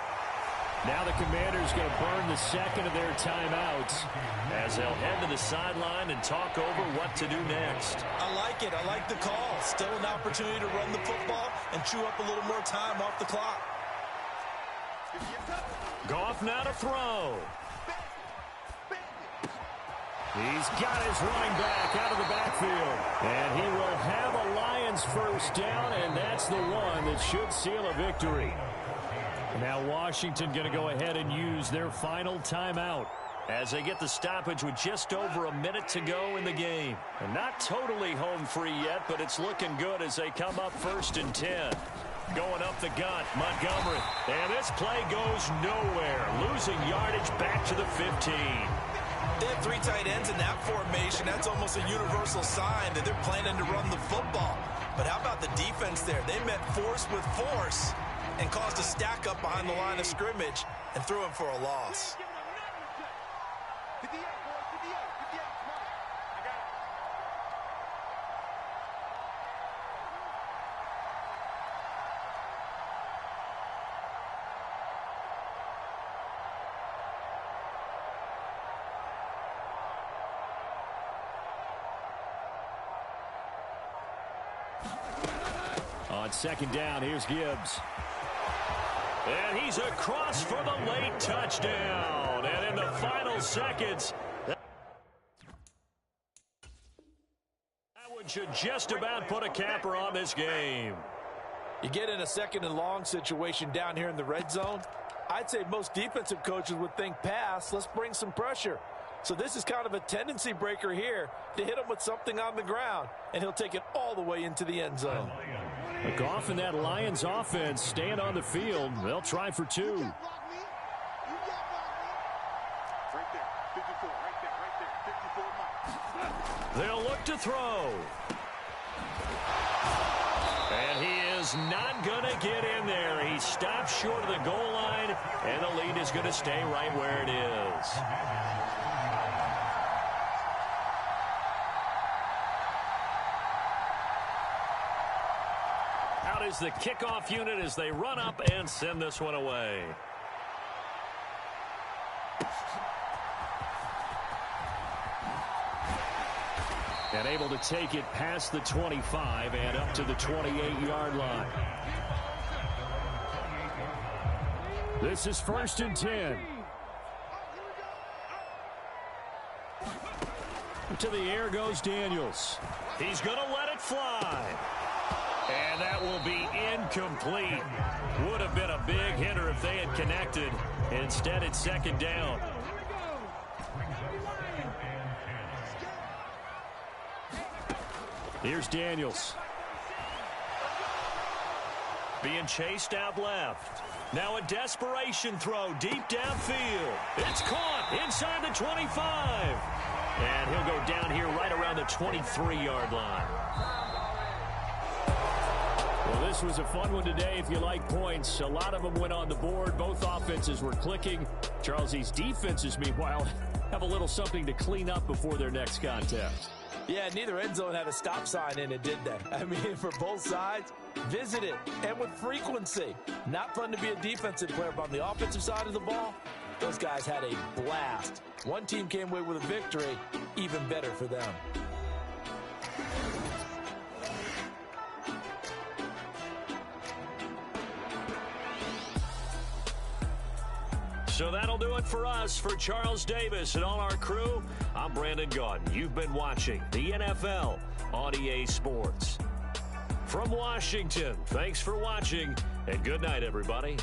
[SPEAKER 5] Now the Commanders going to burn the 2nd of their timeouts
[SPEAKER 2] as they'll head to the sideline and talk over what to do next.
[SPEAKER 4] I like it. I like the call. Still an opportunity to run the football and chew up a little more time off the clock.
[SPEAKER 2] Goff now to throw.
[SPEAKER 5] He's got his running back out of the backfield. And he will have a Lions first down, and that's the one that should seal a victory. Now Washington going to go ahead and use their final timeout
[SPEAKER 2] as they get the stoppage with just over a minute to go in the game. And not totally home free yet, but it's looking good as they come up 1st and 10. Going up the gut, Montgomery. And this play goes nowhere. Losing yardage back to the 15.
[SPEAKER 4] They have 3 tight ends in that formation. That's almost a universal sign that they're planning to run the football. But how about the defense there? They met force with force and caused a stack up behind the line of scrimmage and threw him for a loss.
[SPEAKER 5] On 2nd down, here's Gibbs.
[SPEAKER 2] And he's across for the late touchdown. And in the final seconds, that one should just about put a capper on this game.
[SPEAKER 4] You get in a second and long situation down here in the red zone, I'd say most defensive coaches would think pass, let's bring some pressure. So this is kind of a tendency breaker here to hit him with something on the ground, and he'll take it all the way into the end zone.
[SPEAKER 5] Goff and that Lions offense stand on the field. They'll try for two.
[SPEAKER 2] They'll look to throw. And he is not going to get in there. He stops short of the goal line, and the lead is going to stay right where it is. Out is the kickoff unit as they run up and send this one away.
[SPEAKER 5] And able to take it past the 25 and up to the 28-yard line. This is 1st and 10. To the air goes Daniels.
[SPEAKER 2] He's going to let it fly. And that will be incomplete. Would have been a big hitter if they had connected. Instead, it's 2nd down.
[SPEAKER 5] Here's Daniels.
[SPEAKER 2] Being chased out left. Now a desperation throw deep downfield. It's caught inside the 25. And he'll go down here right around the 23-yard line.
[SPEAKER 5] Well, this was a fun one today if you like points. A lot of them went on the board. Both offenses were clicking. Charles, these defenses, meanwhile, have a little something to clean up before their next contest.
[SPEAKER 4] Yeah, neither end zone had a stop sign in it, did they? I mean, for both sides, visit it, and with frequency. Not fun to be a defensive player, but on the offensive side of the ball, those guys had a blast. One team came away with a victory, even better for them.
[SPEAKER 2] So that'll do it for us. For Charles Davis and all our crew, I'm Brandon Gaudin. You've been watching the NFL on EA Sports. From Washington, thanks for watching, and good night, everybody.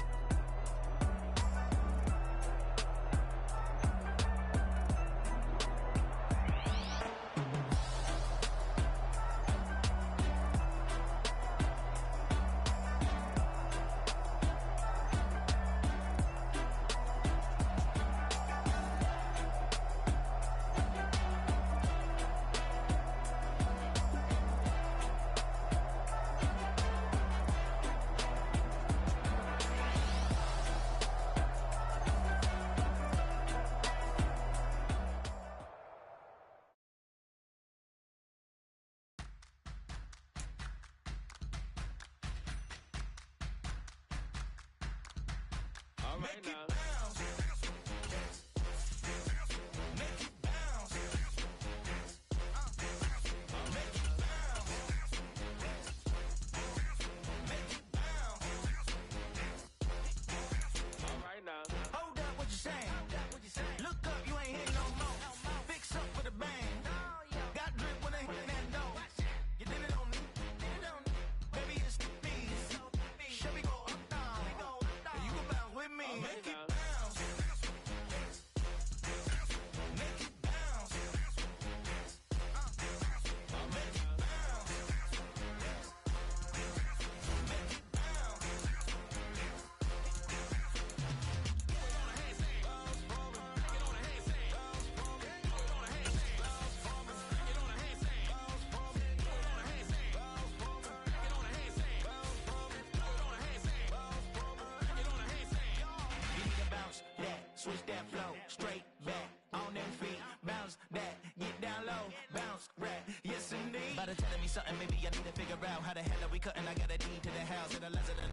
[SPEAKER 6] Switch that flow, straight back, on them feet, bounce that, get down low, bounce, rap, yes indeed. By the telling me something, maybe I need to figure out how the hell are we cutting, I got a deed to the house, and a resident,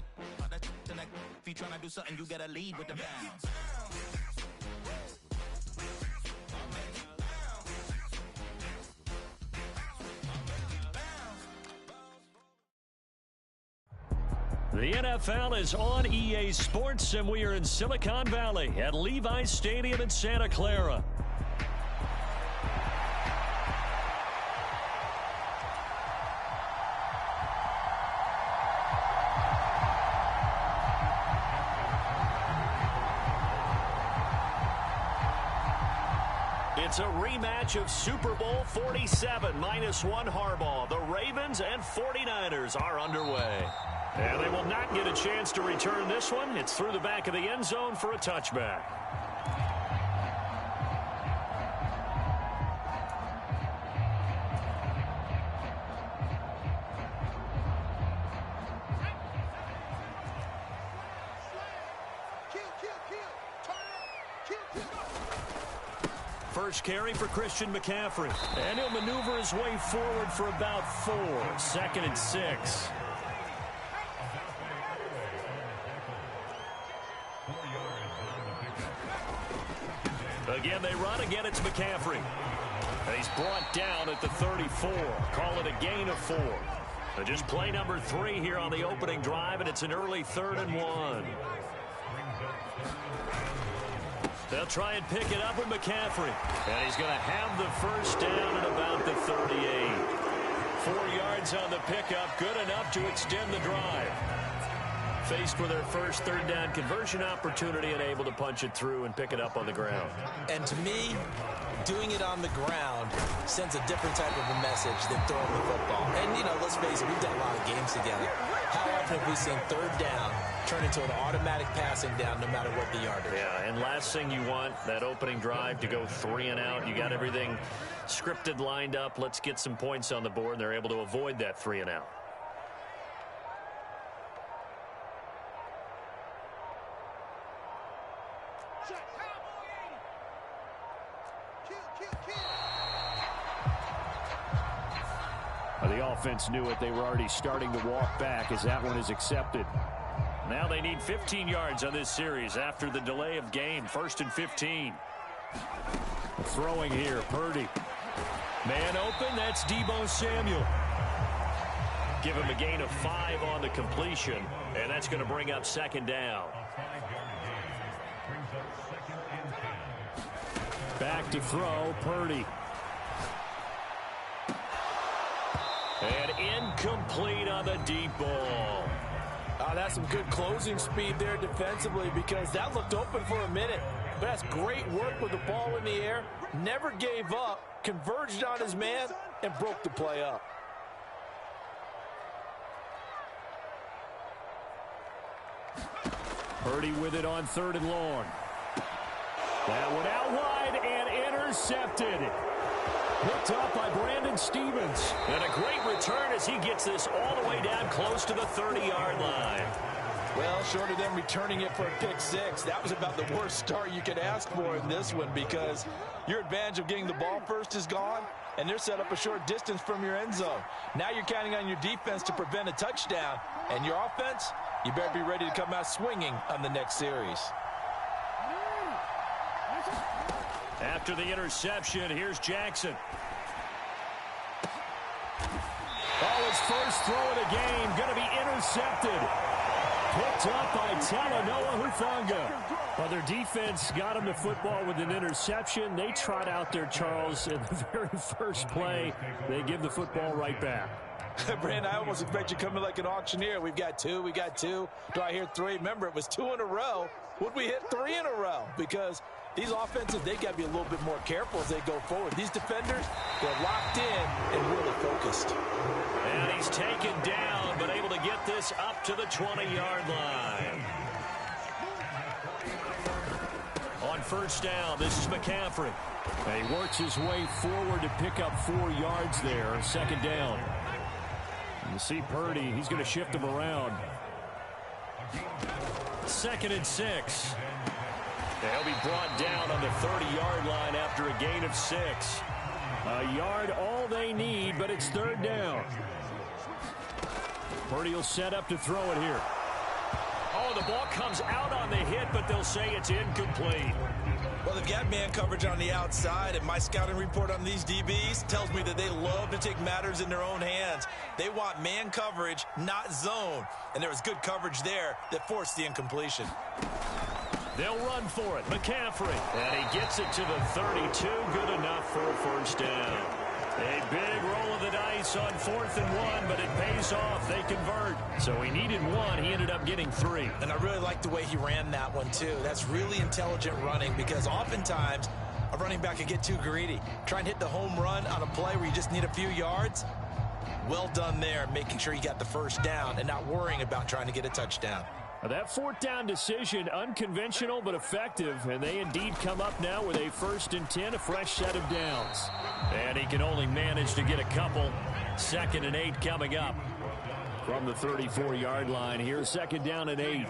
[SPEAKER 6] if you tryna do something, you gotta lead with the bounce.
[SPEAKER 2] The NFL is on EA Sports, and we are in Silicon Valley at Levi's Stadium in Santa Clara. It's a rematch of Super Bowl 47, -1 Harbaugh. The Ravens and 49ers are underway. And they will not get a chance to return this one. It's through the back of the end zone for a touchback. First carry for Christian McCaffrey. And he'll maneuver his way forward for about 4. 2nd and 6. Again, they run. Again, it's McCaffrey. And he's brought down at the 34. Call it a gain of 4. Just play number 3 here on the opening drive, and it's an early 3rd and 1. They'll try and pick it up with McCaffrey. And he's going to have the first down at about the 38. 4 yards on the pickup. Good enough to extend the drive. Faced with their first 3rd down conversion opportunity and able to punch it through and pick it up on the ground.
[SPEAKER 4] And to me, doing it on the ground sends a different type of a message than throwing the football. And, you know, let's face it, we've done a lot of games together. How often have we seen 3rd down turn into an automatic passing down no matter what the yardage?
[SPEAKER 2] Yeah, and last thing you want, that opening drive to go 3 and out. You got everything scripted, lined up. Let's get some points on the board. And they're able to avoid that 3 and out.
[SPEAKER 5] The offense knew it. They were already starting to walk back as that one is accepted.
[SPEAKER 2] Now they need 15 yards on this series after the delay of game. 1st and 15.
[SPEAKER 5] Throwing here, Purdy.
[SPEAKER 2] Man open, that's Deebo Samuel. Give him a gain of 5 on the completion, and that's going to bring up 2nd down.
[SPEAKER 5] Back to throw, Purdy.
[SPEAKER 2] And incomplete on the deep ball.
[SPEAKER 4] That's some good closing speed there defensively because that looked open for a minute. But that's great work with the ball in the air. Never gave up, converged on his man, and broke the play up.
[SPEAKER 5] Purdy with it on 3rd and long. That one out wide and intercepted. Picked up by Brandon Stevens.
[SPEAKER 2] And a great return as he gets this all the way down close to the 30-yard line.
[SPEAKER 4] Well, short of them returning it for a pick 6, that was about the worst start you could ask for in this one because your advantage of getting the ball first is gone, and they're set up a short distance from your end zone. Now you're counting on your defense to prevent a touchdown, and your offense, you better be ready to come out swinging on the next series.
[SPEAKER 2] After the interception, here's Jackson.
[SPEAKER 5] Oh, his first throw of the game going to be intercepted. Picked up by Talanoa Hufanga. Well, their defense got him the football with an interception. They trot out there, Charles, in the very first play. They give the football right back.
[SPEAKER 4] Brandon, I almost expect you coming like an auctioneer. We've got 2, we got 2. Do I hear 3? Remember, it was 2 in a row. Would we hit 3 in a row? Because these offenses, they got to be a little bit more careful as they go forward. These defenders, they're locked in and really focused.
[SPEAKER 2] And he's taken down, but able to get this up to the 20-yard line. On 1st down, this is McCaffrey.
[SPEAKER 5] And he works his way forward to pick up 4 yards there. 2nd down. You see Purdy, he's going to shift him around.
[SPEAKER 2] 2nd and 6. They'll be brought down on the 30-yard line after a gain of 6.
[SPEAKER 5] A yard all they need, but it's 3rd down. Purdy will set up to throw it here.
[SPEAKER 2] Oh, the ball comes out on the hit, but they'll say it's incomplete.
[SPEAKER 3] Well, they've got man coverage on the outside, and my scouting report on these DBs tells me that they love to take matters in their own hands. They want man coverage, not zone. And there was good coverage there that forced the incompletion.
[SPEAKER 2] They'll run for it. McCaffrey. And he gets it to the 32. Good enough for a first down. A big roll of the dice on 4th and 1, but it pays off. They convert. So he needed 1. He ended up getting 3.
[SPEAKER 3] And I really like the way he ran that one, too. That's really intelligent running because oftentimes a running back can get too greedy. Try and hit the home run on a play where you just need a few yards. Well done there, making sure you got the first down and not worrying about trying to get a touchdown.
[SPEAKER 2] That 4th down decision, unconventional but effective, and they indeed come up now with a 1st and 10, a fresh set of downs. And he can only manage to get a couple. 2nd and 8 coming up from the 34-yard line. Here's 2nd down and 8.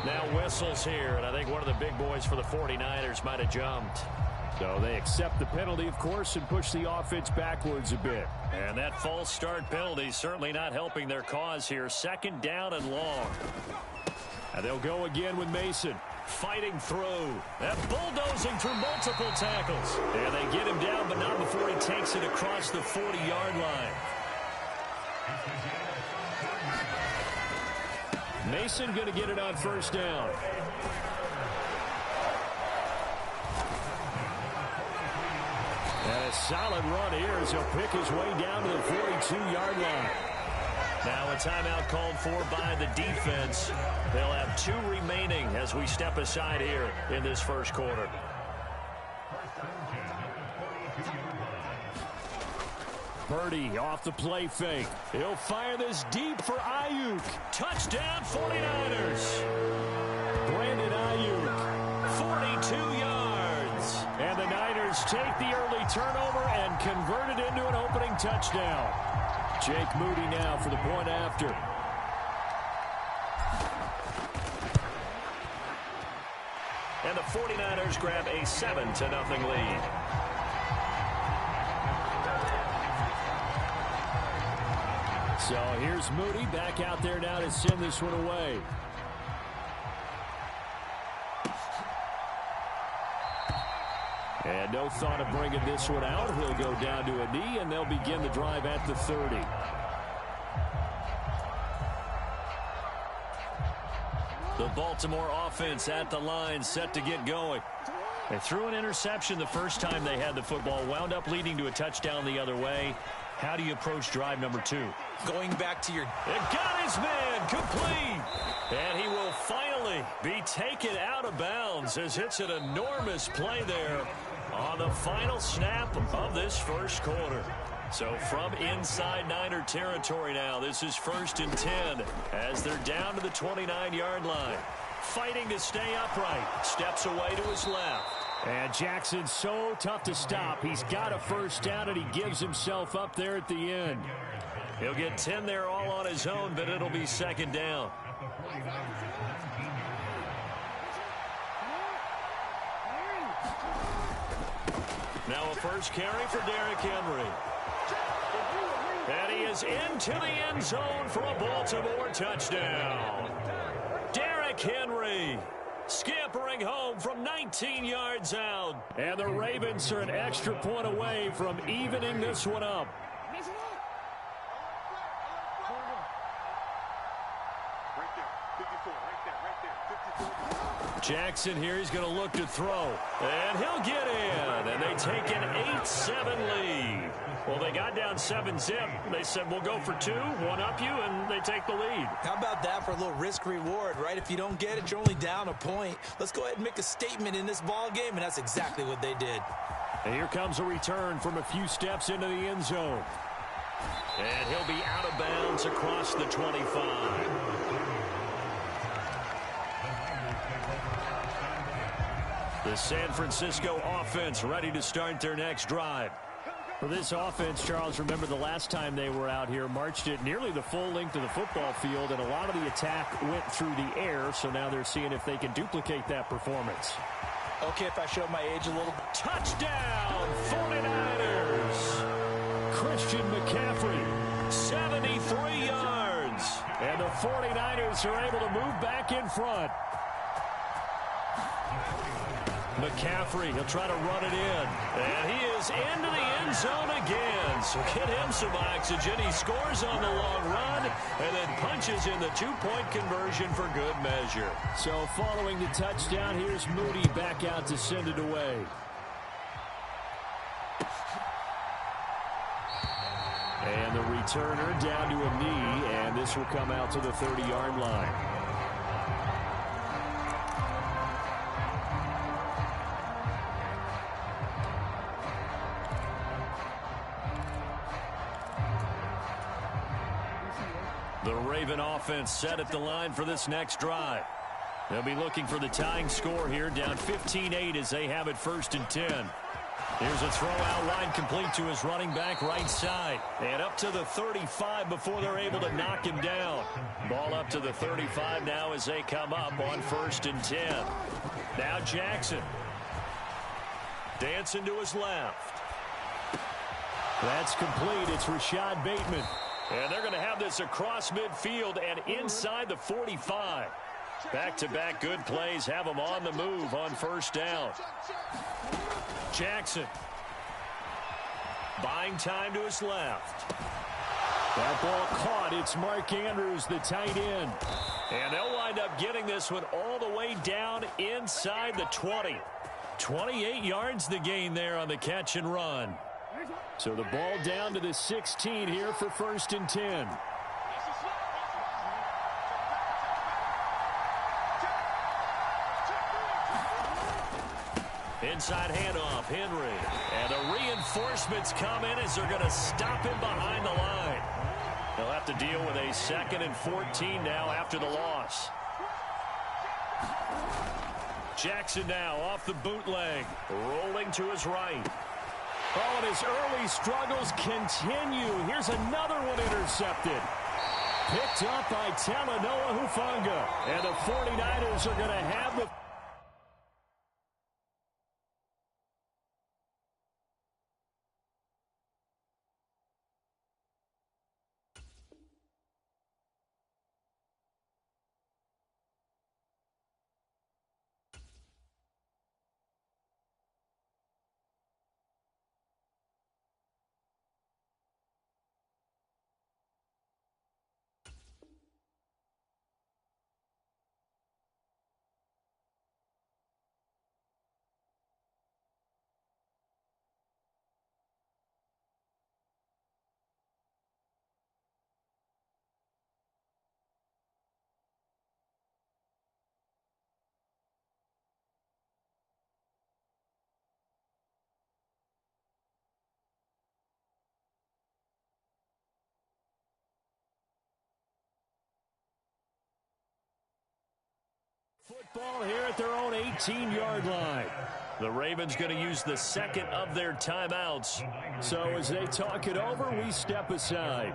[SPEAKER 2] Now whistles here, and I think one of the big boys for the 49ers might have jumped. So they accept the penalty, of course, and push the offense backwards a bit. And that false start penalty certainly not helping their cause here. 2nd down and long. And they'll go again with Mason. Fighting through. That bulldozing through multiple tackles. And they get him down, but not before he takes it across the 40-yard line. Mason going to get it on 1st down. And a solid run here as he'll pick his way down to the 42-yard line. Now a timeout called for by the defense. They'll have 2 remaining as we step aside here in this first quarter. Purdy off the play fake. He'll fire this deep for Ayuk. Touchdown 49ers. Brandon Ayuk, 42 yards. And the Niners take the early turnover and convert it into an opening touchdown. Jake Moody now for the point after. And the 49ers grab a 7-0 lead. So here's Moody back out there now to send this one away. And no thought of bringing this one out. He'll go down to a knee, and they'll begin the drive at the 30. The Baltimore offense at the line, set to get going. They threw an interception the first time they had the football, wound up leading to a touchdown the other way. How do you approach drive number 2?
[SPEAKER 3] Going back to your...
[SPEAKER 2] It got his man complete. And he will finally be taken out of bounds as it's an enormous play there on the final snap of this first quarter. So from inside Niner territory now, this is 1st and 10 as they're down to the 29-yard line. Fighting to stay upright. Steps away to his left. And Jackson's so tough to stop. He's got a first down, and he gives himself up there at the end. He'll get 10 there all on his own, but it'll be 2nd down. Now a first carry for Derrick Henry. And he is into the end zone for a Baltimore touchdown. Derrick Henry scampering home from 19 yards out. And the Ravens are an extra point away from evening this one up. Jackson here, he's going to look to throw. And he'll get in. And they take an 8-7 lead. Well, they got down 7-zip. They said, we'll go for 2, one up you, and they take the lead.
[SPEAKER 4] How about that for a little risk-reward, right? If you don't get it, you're only down a point. Let's go ahead and make a statement in this ball game, and that's exactly what they did.
[SPEAKER 2] And here comes a return from a few steps into the end zone. And he'll be out of bounds across the 25. The San Francisco offense ready to start their next drive. For this offense, Charles, remember the last time they were out here, marched it nearly the full length of the football field, and a lot of the attack went through the air, so now they're seeing if they can duplicate that performance.
[SPEAKER 4] Okay, if I show my age a little.
[SPEAKER 2] Touchdown, 49ers! Christian McCaffrey, 73 yards. And the 49ers are able to move back in front. McCaffrey, he'll try to run it in. And he is into the end zone again. So get him some oxygen. He scores on the long run and then punches in the two-point conversion for good measure.
[SPEAKER 5] So following the touchdown, here's Moody back out to send it away. And the returner down to a knee, and this will come out to the 30-yard line.
[SPEAKER 2] The Raven offense set at the line for this next drive. They'll be looking for the tying score here, down 15-8 as they have it 1st and 10. Here's a throw out wide, complete to his running back right side. And up to the 35 before they're able to knock him down. Ball up to the 35 now as they come up on 1st and 10. Now Jackson. Dancing to his left.
[SPEAKER 5] That's complete. It's Rashad Bateman.
[SPEAKER 2] And they're going to have this across midfield and inside the 45. Back-to-back good plays have them on the move on 1st down. Jackson. Buying time to his left.
[SPEAKER 5] That ball caught. It's Mark Andrews, the tight end.
[SPEAKER 2] And they'll wind up getting this one all the way down inside the 20. 28 yards the gain there on the catch and run.
[SPEAKER 5] So the ball down to the 16 here for 1st and 10.
[SPEAKER 2] Inside handoff, Henry. And the reinforcements come in as they're going to stop him behind the line. They'll have to deal with a 2nd and 14 now after the loss. Jackson now off the bootleg, rolling to his right.
[SPEAKER 5] Oh, and his early struggles continue. Here's another one intercepted. Picked up by Talanoa Hufanga. And the 49ers are going to have the... Football here at their own 18-yard line.
[SPEAKER 2] The Ravens going to use the 2nd of their timeouts.
[SPEAKER 5] So as they talk it over, we step aside.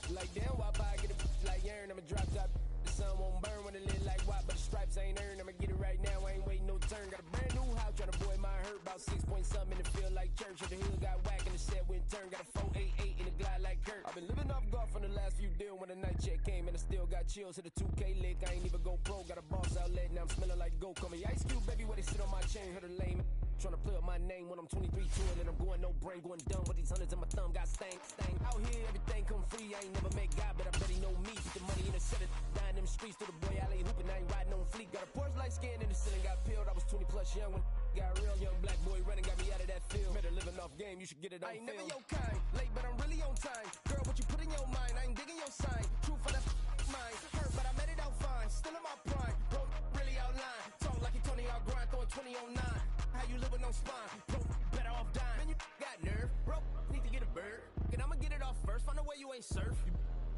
[SPEAKER 7] Like damn, why I get it like urn? I'ma drop top. The sun won't burn when it lit like why, but the stripes ain't earned. I'ma get it right now. I ain't waiting no turn. Got a brand new house, trying to avoid my hurt. About 6 point something in the field like church. If the hood got whack and the set went turn. Got a 488 in the glide like Kurt. I've been living off golf from the last few deals. When the night check came and I still got chills. Hit a 2K lick. I ain't even go pro. Got a boss outlet now I'm smelling like go. Call me Ice Cube, baby. Where they sit on my chain. Heard a lame. Trying to play up my name when I'm 23 to it and I'm going no brain, going dumb with these hundreds in my thumb. Got stank. Out here, everything come free. I ain't never met God, but I bet he know me. Put the money in the set it, dying them streets to the boy alley hooping. I ain't riding on fleek. Got a Porsche light skin in the ceiling, got peeled. I was 20 plus young when got real. Young black boy running, got me out of that field. Better living off game, you should get it on film. I ain't never your kind, late but I'm really on time. Girl, what you put in your mind, I ain't digging your sign. True for that mind, hurt but I made it out fine. Still in my prime, bro, really outline. Talk like you Tony out grind, throwing 20 on 9. How you living on spine? Bro, better off dying. Man, you got nerve, bro. Need to get a bird. And I'ma get it off first. Find a way you ain't ain't surf.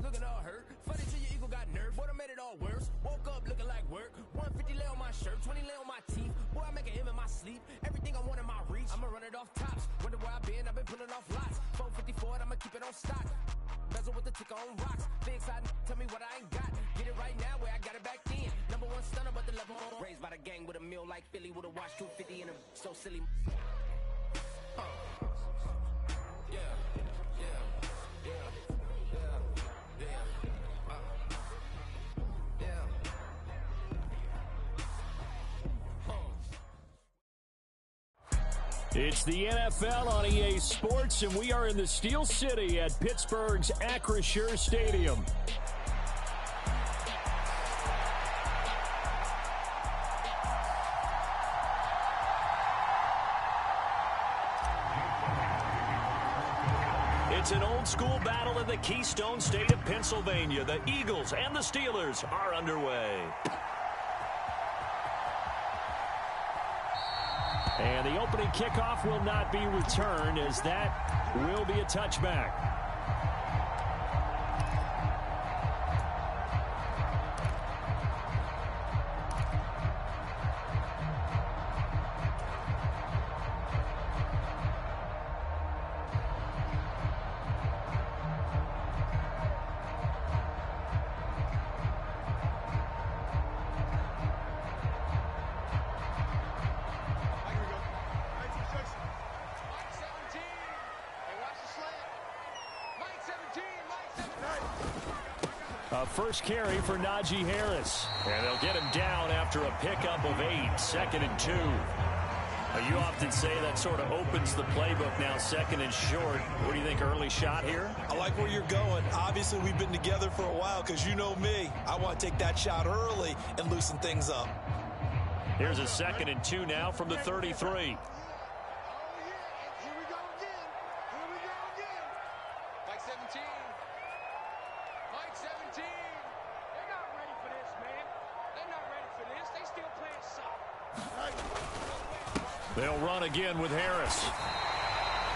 [SPEAKER 7] Looking all hurt. Funny till your ego got nerve. Boy, I made it all worse. Woke up looking like work. 150 lay on my shirt, 20 lay on my teeth. Boy, I make an M in my sleep. Everything I want in my reach. I'ma run it off tops. Wonder where I've been pulling off lots. 454, I'ma keep it on stock. Bezel with the ticker on rocks. Big side, tell me what I ain't got. Get it right now where I got it back then. Number one stunner, but the level on. Raised by the gang with a meal like Philly. With a watch 250 and a so silly.
[SPEAKER 5] It's the NFL on EA Sports, and we are in the Steel City at Pittsburgh's Acrisure Stadium. It's an old-school battle in the Keystone State of Pennsylvania. The Eagles and the Steelers are underway. And the opening kickoff will not be returned, as that will be a touchback. First carry for Najee Harris. And they'll get him down after a pickup of 8, 2nd and 2. You often say that sort of opens the playbook now, 2nd and short. What do you think, early shot here?
[SPEAKER 3] I like where you're going. Obviously, we've been together for a while because you know me. I want to take that shot early and loosen things up.
[SPEAKER 5] Here's a 2nd and 2 now from the 33. They'll run again with Harris.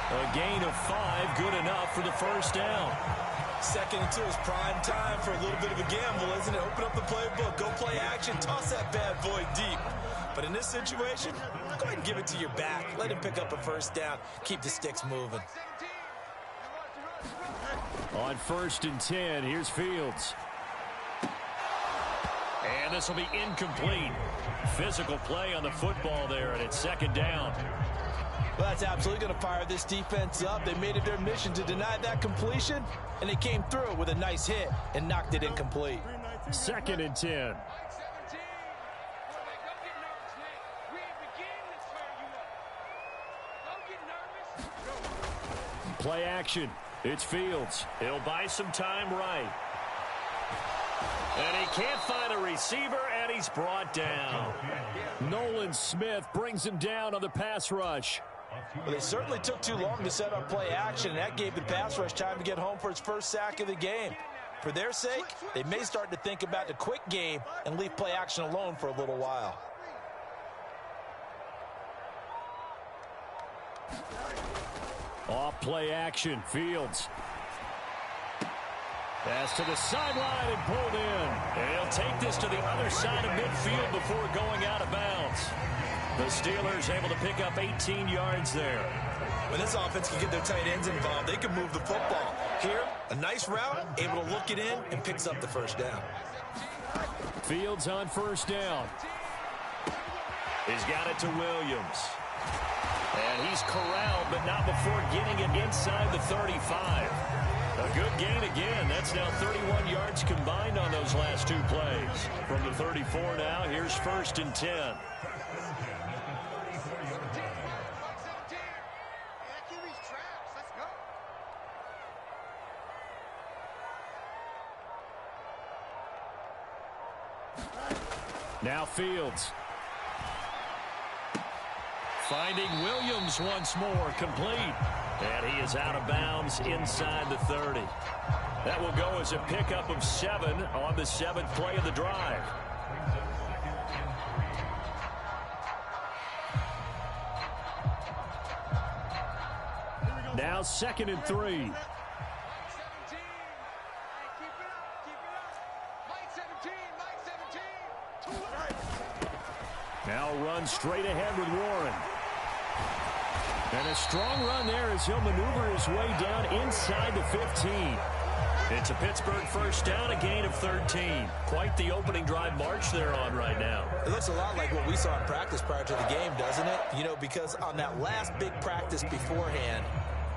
[SPEAKER 5] A gain of 5, good enough for the first down.
[SPEAKER 3] 2nd and 2 is prime time for a little bit of a gamble, isn't it? Open up the playbook, go play action, toss that bad boy deep. But in this situation, go ahead and give it to your back. Let him pick up a first down. Keep the sticks moving.
[SPEAKER 5] On 1st and 10, here's Fields. And this will be incomplete. Physical play on the football there, and it's 2nd down.
[SPEAKER 4] Well, that's absolutely going to fire this defense up. They made it their mission to deny that completion, and they came through with a nice hit and knocked it incomplete.
[SPEAKER 5] 2nd and 10. Play action. It's Fields. He'll buy some time right. And he can't find a receiver, and he's brought down. Nolan Smith brings him down on the pass rush.
[SPEAKER 4] Well, they certainly took too long to set up play action, and that gave the pass rush time to get home for his first sack of the game. For their sake, they may start to think about the quick game and leave play action alone for a little while.
[SPEAKER 5] Off play action, Fields. Pass to the sideline and pulled in. And he'll take this to the other side of midfield before going out of bounds. The Steelers able to pick up 18 yards there.
[SPEAKER 3] When this offense can get their tight ends involved, they can move the football. Here, a nice route, able to look it in, and picks up the first down.
[SPEAKER 5] Fields on 1st down. He's got it to Williams. And he's corralled, but not before getting it inside the 35. A good gain again. That's now 31 yards combined on those last 2 plays. From the 34 now, here's 1st and 10. Now Fields. Finding Williams once more, complete. And he is out of bounds inside the 30. That will go as a pickup of 7 on the 7th play of the drive. Now 2nd and 3. Now run straight ahead with Warren. And a strong run there as he'll maneuver his way down inside the 15.
[SPEAKER 2] It's a Pittsburgh first down, a gain of 13. Quite the opening drive march they're on right now.
[SPEAKER 4] It looks a lot like what we saw in practice prior to the game, doesn't it? You know, because on that last big practice beforehand,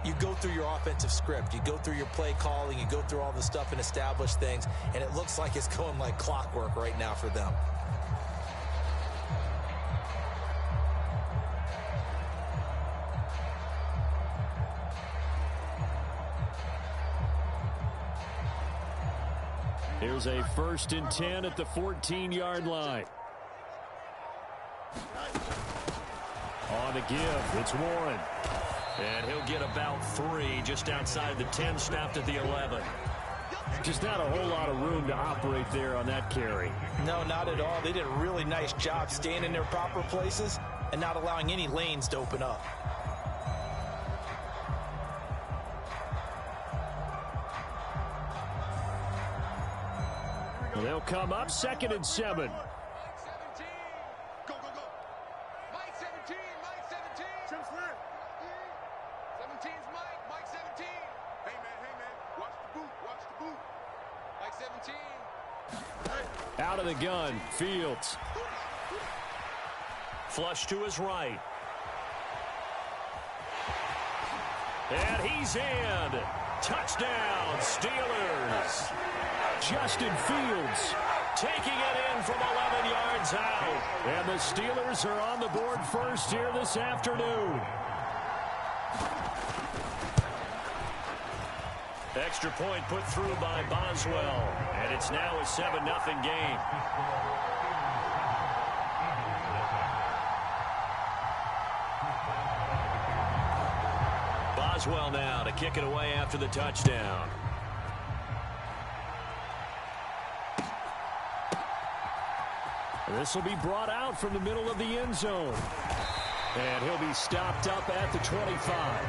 [SPEAKER 4] you go through your offensive script. You go through your play calling. You go through all the stuff and establish things. And it looks like it's going like clockwork right now for them.
[SPEAKER 5] Here's a 1st and 10 at the 14-yard line. On the give, it's Warren.
[SPEAKER 2] And he'll get about 3 just outside the 10, stopped at the 11.
[SPEAKER 5] Just not a whole lot of room to operate there on that carry.
[SPEAKER 4] No, not at all. They did a really nice job staying in their proper places and not allowing any lanes to open up.
[SPEAKER 5] Well, they'll come up 2nd and 7.
[SPEAKER 1] Mike 17. Go, go, go. Mike 17. Mike 17. Tim Slim. 17's Mike. Mike 17. Hey, man. Watch the boot. Watch the boot. Mike 17.
[SPEAKER 5] Out of the gun, Fields.
[SPEAKER 2] Flush to his right. And he's in. Touchdown, Steelers.
[SPEAKER 5] Justin Fields
[SPEAKER 2] taking it in from 11 yards out.
[SPEAKER 5] And the Steelers are on the board first here this afternoon.
[SPEAKER 2] Extra point put through by Boswell. And it's now a 7-0 game. Boswell now to kick it away after the touchdown.
[SPEAKER 5] This will be brought out from the middle of the end zone. And he'll be stopped up at the 25.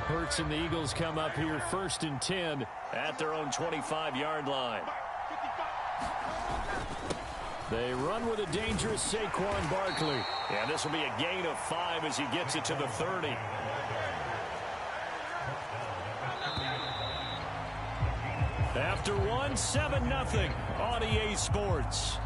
[SPEAKER 5] Hurts and the Eagles come up here 1st and 10
[SPEAKER 2] at their own 25-yard line.
[SPEAKER 5] They run with a dangerous Saquon Barkley.
[SPEAKER 2] And this will be a gain of 5 as he gets it to the 30.
[SPEAKER 5] After 7-0 on EA Sports.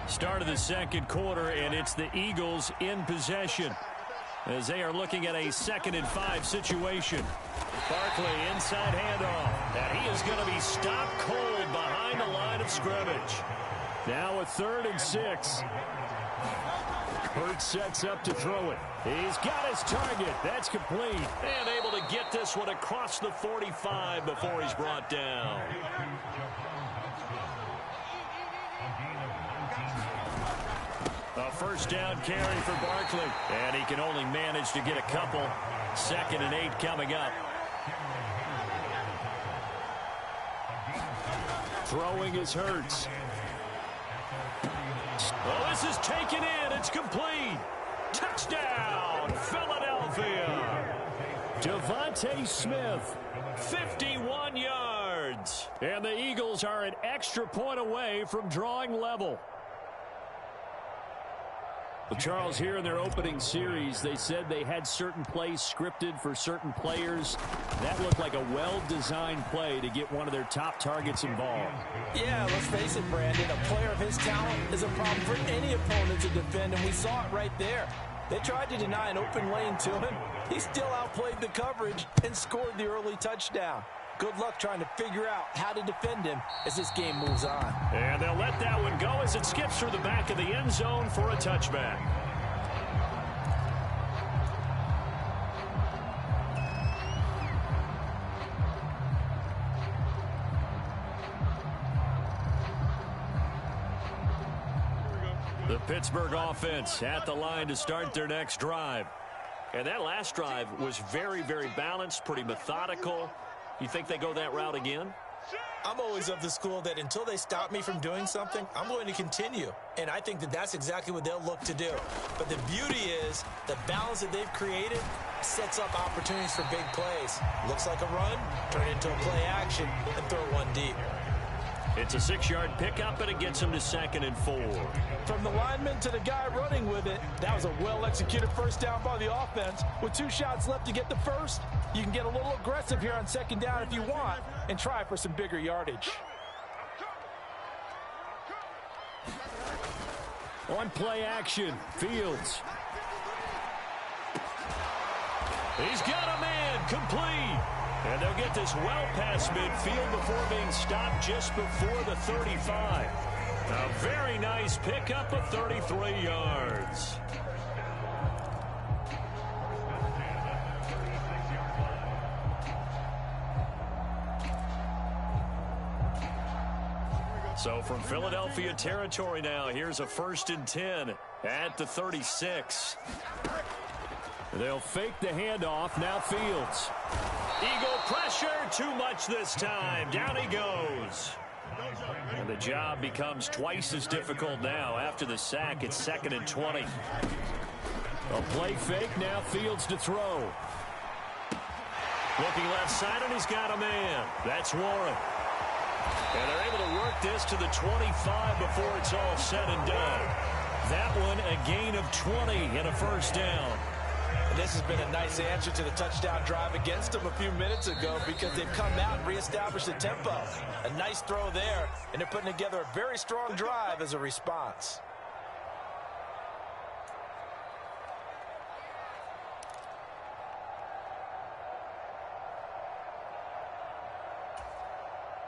[SPEAKER 5] Start of the 2nd quarter, and it's the Eagles in possession as they are looking at a 2nd and 5 situation.
[SPEAKER 2] Barkley inside handoff. And he is going to be stopped cold behind the line of scrimmage.
[SPEAKER 5] Now a 3rd and 6. Hurts sets up to throw it. He's got his target. That's complete.
[SPEAKER 2] And able to get this one across the 45 before he's brought down.
[SPEAKER 5] A 1st down carry for Barkley. And he can only manage to get a couple. 2nd and 8 coming up. Throwing is Hurts.
[SPEAKER 2] Oh, this is taken in. It's complete. Touchdown, Philadelphia.
[SPEAKER 5] Devontae Smith.
[SPEAKER 2] 51 yards.
[SPEAKER 5] And the Eagles are an extra point away from drawing level. Well, Charles, here in their opening series, they said they had certain plays scripted for certain players. That looked like a well-designed play to get one of their top targets involved.
[SPEAKER 4] Yeah, let's face it, Brandon. A player of his talent is a problem for any opponent to defend, and we saw it right there. They tried to deny an open lane to him. He still outplayed the coverage and scored the early touchdown. Good luck trying to figure out how to defend him as this game moves on.
[SPEAKER 2] And they'll let that one go as it skips through the back of the end zone for a touchback. The Pittsburgh offense at the line to start their next drive. And that last drive was very, very balanced, pretty methodical. You think they go that route again?
[SPEAKER 4] I'm always of the school that until they stop me from doing something, I'm going to continue. And I think that that's exactly what they'll look to do. But the beauty is the balance that they've created sets up opportunities for big plays. Looks like a run, turn it into a play action, and throw one deep.
[SPEAKER 2] It's a 6-yard pickup, and it gets him to 2nd and 4.
[SPEAKER 4] From the lineman to the guy running with it, that was a well-executed first down by the offense. With 2 shots left to get the first, you can get a little aggressive here on 2nd down if you want and try for some bigger yardage.
[SPEAKER 5] On play action, Fields.
[SPEAKER 2] He's got a man, complete. And they'll get this well past midfield before being stopped just before the 35. A very nice pickup of 33 yards. So from Philadelphia territory now, here's a 1st and 10 at the 36.
[SPEAKER 5] They'll fake the handoff. Now Fields.
[SPEAKER 2] Eagle pressure, too much this time. Down he goes. And the job becomes twice as difficult now. After the sack, it's 2nd and 20.
[SPEAKER 5] A play fake, now Fields to throw.
[SPEAKER 2] Looking left side, and he's got a man. That's Warren. And they're able to work this to the 25 before it's all said and done. That one, a gain of 20 and a 1st down.
[SPEAKER 4] This has been a nice answer to the touchdown drive against them a few minutes ago because they've come out and reestablished the tempo. A nice throw there, and they're putting together a very strong drive as a response.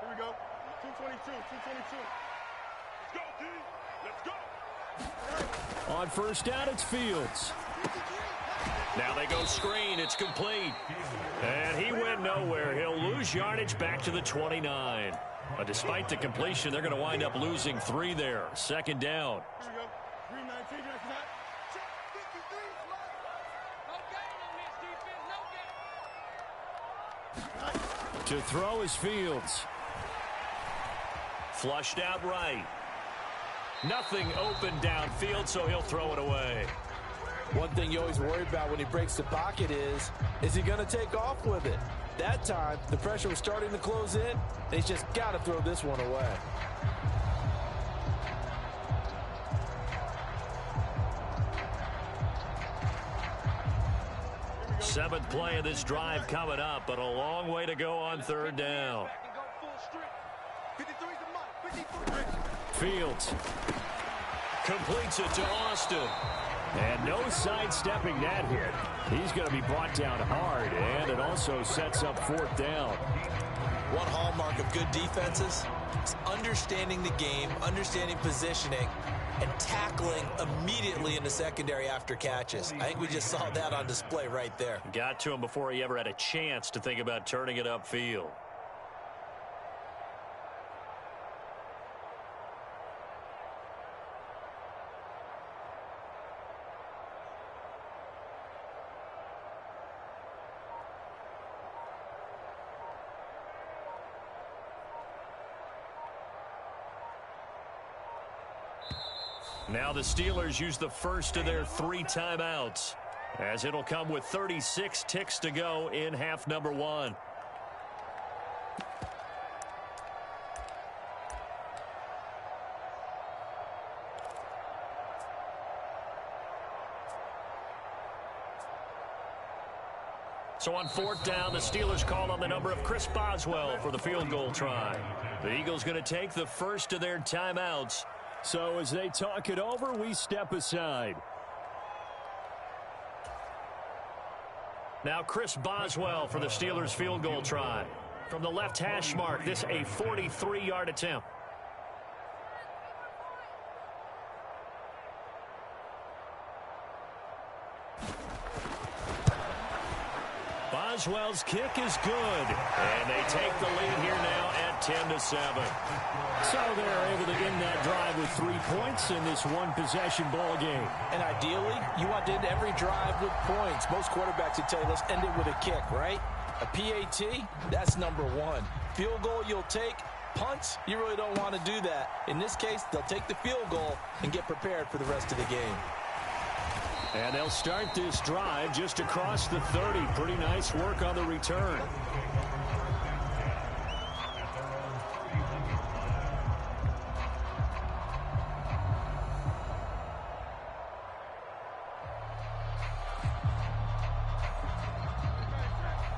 [SPEAKER 8] Here we go. 222, 222. Let's go, D. Let's go.
[SPEAKER 5] On 1st down, it's Fields.
[SPEAKER 2] Now they go screen. It's complete. And he went nowhere. He'll lose yardage back to the 29. But despite the completion, they're going to wind up losing 3 there. 2nd down.
[SPEAKER 8] Here we go. 319, that's not. Check 53. No gain on this defense. No gain.
[SPEAKER 5] To throw is Fields.
[SPEAKER 2] Flushed out right. Nothing open downfield, so he'll throw it away.
[SPEAKER 4] One thing you always worry about when he breaks the pocket is he going to take off with it? That time, the pressure was starting to close in, and he's just got to throw this one away.
[SPEAKER 2] Seventh play of this drive coming up, but a long way to go on 3rd down.
[SPEAKER 5] Fields
[SPEAKER 2] completes it to Austin.
[SPEAKER 5] And no sidestepping that hit. He's going to be brought down hard, and it also sets up 4th down.
[SPEAKER 4] One hallmark of good defenses is understanding the game, understanding positioning, and tackling immediately in the secondary after catches. I think we just saw that on display right there.
[SPEAKER 2] Got to him before he ever had a chance to think about turning it upfield. Now the Steelers use the first of their 3 timeouts, as it'll come with 36 ticks to go in half number 1. So on 4th down, the Steelers call on the number of Chris Boswell for the field goal try. The Eagles going to take the first of their timeouts.
[SPEAKER 5] So as they talk it over, we step aside.
[SPEAKER 2] Now Chris Boswell for the Steelers field goal try. From the left hash mark, this a 43-yard attempt. Boswell's kick is good. And they take the lead here now at 10-7.
[SPEAKER 5] So they're able to end that drive with 3 points in this one-possession ball game.
[SPEAKER 4] And ideally, you want to end every drive with points. Most quarterbacks would tell you, let's end it with a kick, right? A PAT, that's number one. Field goal you'll take. Punts, you really don't want to do that. In this case, they'll take the field goal and get prepared for the rest of the game.
[SPEAKER 5] And they'll start this drive just across the 30. Pretty nice work on the return.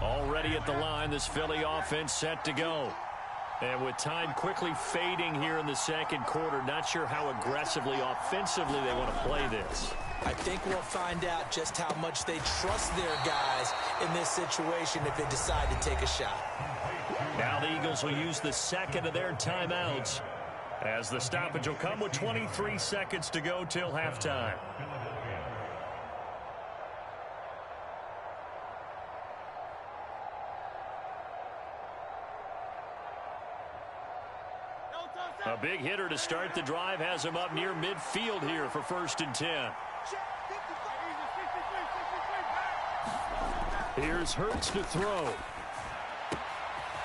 [SPEAKER 5] Already at the line, this Philly offense set to go. And with time quickly fading here in the second quarter, not sure how aggressively, offensively they want to play this.
[SPEAKER 4] I think we'll find out just how much they trust their guys in this situation if they decide to take a shot.
[SPEAKER 2] Now the Eagles will use the second of their timeouts as the stoppage will come with 23 seconds to go till halftime. A big hitter to start the drive has him up near midfield here for 1st and 10. Here's Hurts to throw.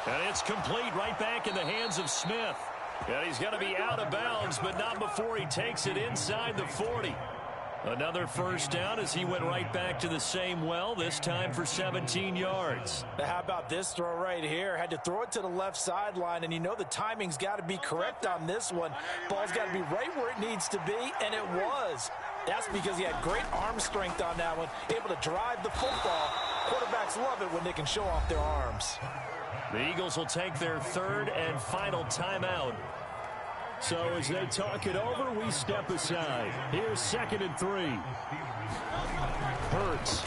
[SPEAKER 2] And it's complete right back in the hands of Smith. And he's going to be out of bounds, but not before he takes it inside the 40. Another first down as he went right back to the same well, this time for 17 yards.
[SPEAKER 4] Now how about this throw right here? Had to throw it to the left sideline, and you know the timing's got to be correct on this one. Ball's got to be right where it needs to be, and it was. That's because he had great arm strength on that one, able to drive the football. Quarterbacks love it when they can show off their arms.
[SPEAKER 2] The Eagles will take their third and final timeout.
[SPEAKER 5] So as they talk it over, we step aside. Here's 2nd and 3. Hurts.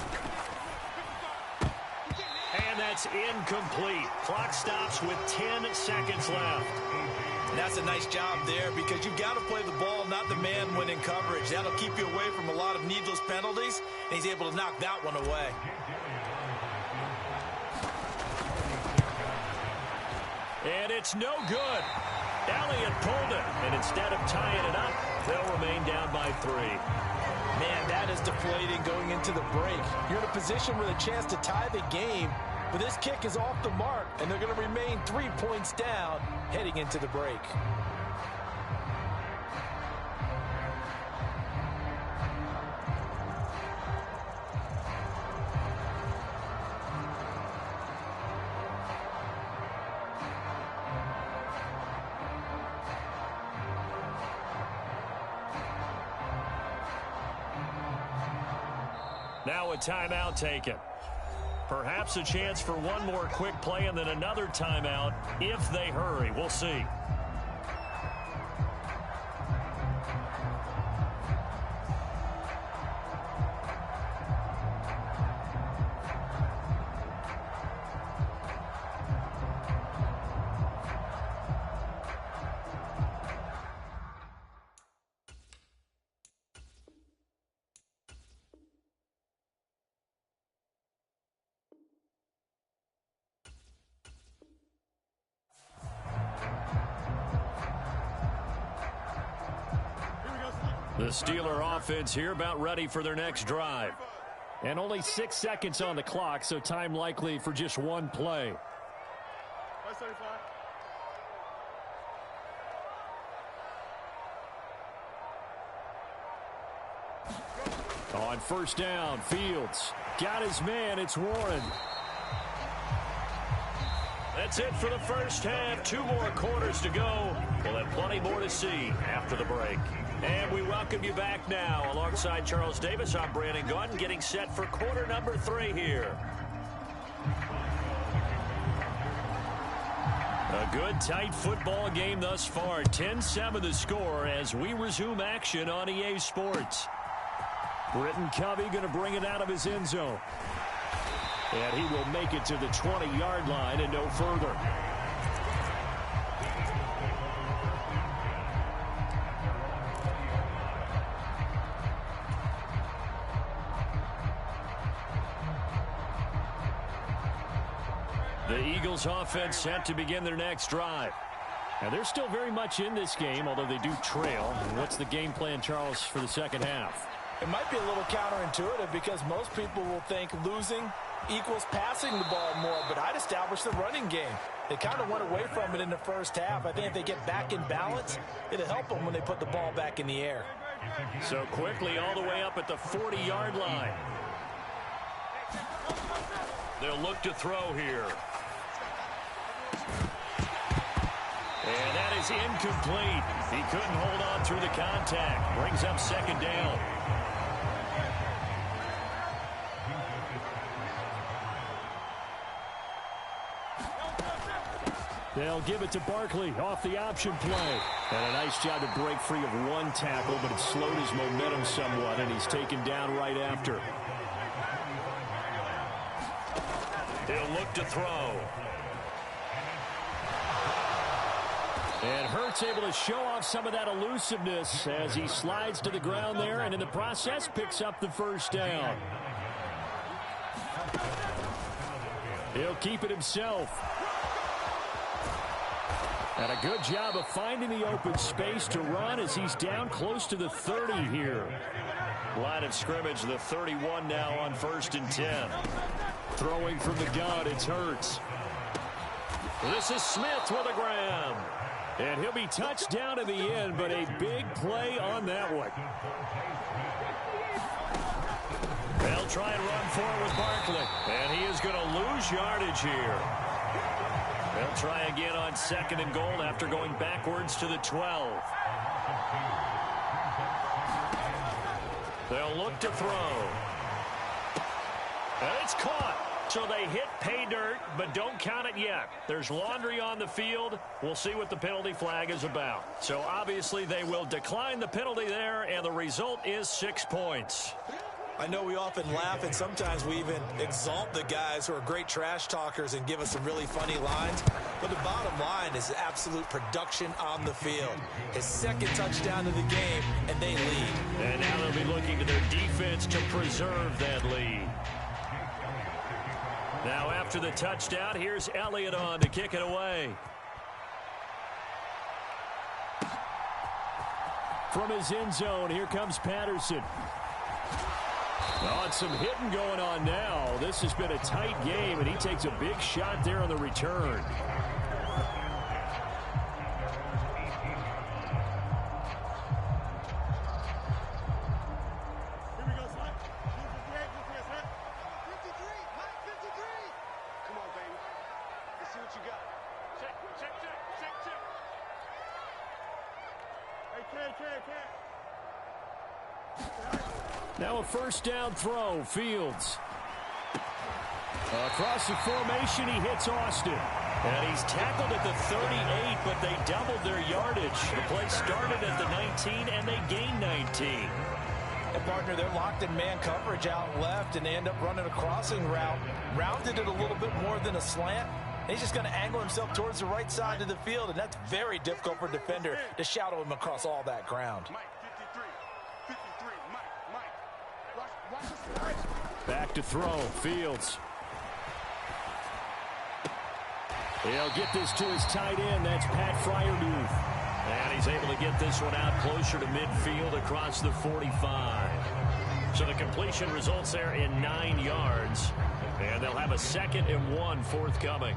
[SPEAKER 2] And that's incomplete. Clock stops with 10 seconds left.
[SPEAKER 3] And that's a nice job there because you've got to play the ball, not the man when in coverage. That'll keep you away from a lot of needless penalties, and he's able to knock that one away.
[SPEAKER 2] And it's no good. Elliott pulled it, and instead of tying it up, they'll remain down by 3.
[SPEAKER 4] Man, that is deflating going into the break. You're in a position with a chance to tie the game, but this kick is off the mark, and they're going to remain 3 points down heading into the break.
[SPEAKER 2] Now a timeout taken. Perhaps a chance for one more quick play and then another timeout if they hurry. We'll see. The Steeler offense here about ready for their next drive.
[SPEAKER 5] And only 6 seconds on the clock, so time likely for just one play. On 1st down, Fields got his man. It's Warren.
[SPEAKER 2] That's it for the first half. 2 more quarters to go. We'll have plenty more to see after the break. And we welcome you back now. Alongside Charles Davis, I'm Brandon Gunn, getting set for quarter number 3 here. A good, tight football game thus far. 10-7 the score as we resume action on EA Sports. Britton Covey going to bring it out of his end zone. And he will make it to the 20-yard line and no further. The Eagles offense set to begin their next drive.
[SPEAKER 5] Now they're still very much in this game, although they do trail. What's the game plan, Charles, for the second half?
[SPEAKER 4] It might be a little counterintuitive because most people will think losing equals passing the ball more, but I'd establish the running game. They kind of went away from it in the first half. I think if they get back in balance, it'll help them when they put the ball back in the air.
[SPEAKER 2] So quickly all the way up at the 40-yard line. They'll look to throw here. And that is incomplete. He couldn't hold on through the contact. Brings up second down.
[SPEAKER 5] They'll give it to Barkley off the option play. And a nice job to break free of one tackle, but it slowed his momentum somewhat, and he's taken down right after.
[SPEAKER 2] He'll look to throw.
[SPEAKER 5] And Hurts able to show off some of that elusiveness as he slides to the ground there, and in the process picks up the first down. He'll keep it himself. And a good job of finding the open space to run as he's down close to the 30 here.
[SPEAKER 2] Line of scrimmage, the 31 now on 1st and 10.
[SPEAKER 5] Throwing from the gun, it's Hurts.
[SPEAKER 2] This is Smith with a grab.
[SPEAKER 5] And he'll be touched down in the end, but a big play on that one.
[SPEAKER 2] They'll try and run for it with Barkley. And he is going to lose yardage here. They'll try again on 2nd and goal after going backwards to the 12. They'll look to throw. And it's caught. So they hit pay dirt, but don't count it yet. There's laundry on the field. We'll see what the penalty flag is about. So obviously they will decline the penalty there, and the result is 6 points.
[SPEAKER 4] I know we often laugh, and sometimes we even exalt the guys who are great trash talkers and give us some really funny lines. But the bottom line is absolute production on the field. His 2nd touchdown of the game, and they lead.
[SPEAKER 2] And now they'll be looking to their defense to preserve that lead. Now after the touchdown, here's Elliott on to kick it away.
[SPEAKER 5] From his end zone, here comes Patterson. Oh, and some hitting going on now. This has been a tight game, and he takes a big shot there on the return.
[SPEAKER 8] Here we go, son. 53, son. 53, Mike, 53. Come on, baby. Let's see what you got. Check. Hey, Ken.
[SPEAKER 5] Now a first down throw, Fields. Across the formation, he hits Austin.
[SPEAKER 2] And he's tackled at the 38, but they doubled their yardage. The play started at the 19, and they gained 19.
[SPEAKER 4] And partner, they're locked in man coverage out left, and they end up running a crossing route. Rounded it a little bit more than a slant. He's just going to angle himself towards the right side of the field, and that's very difficult for a defender to shadow him across all that ground.
[SPEAKER 5] Back to throw, Fields. He'll get this to his tight end. That's Pat Fryermuth.
[SPEAKER 2] And he's able to get this one out closer to midfield across the 45. So the completion results there in 9 yards. And they'll have a 2nd and 1 forthcoming.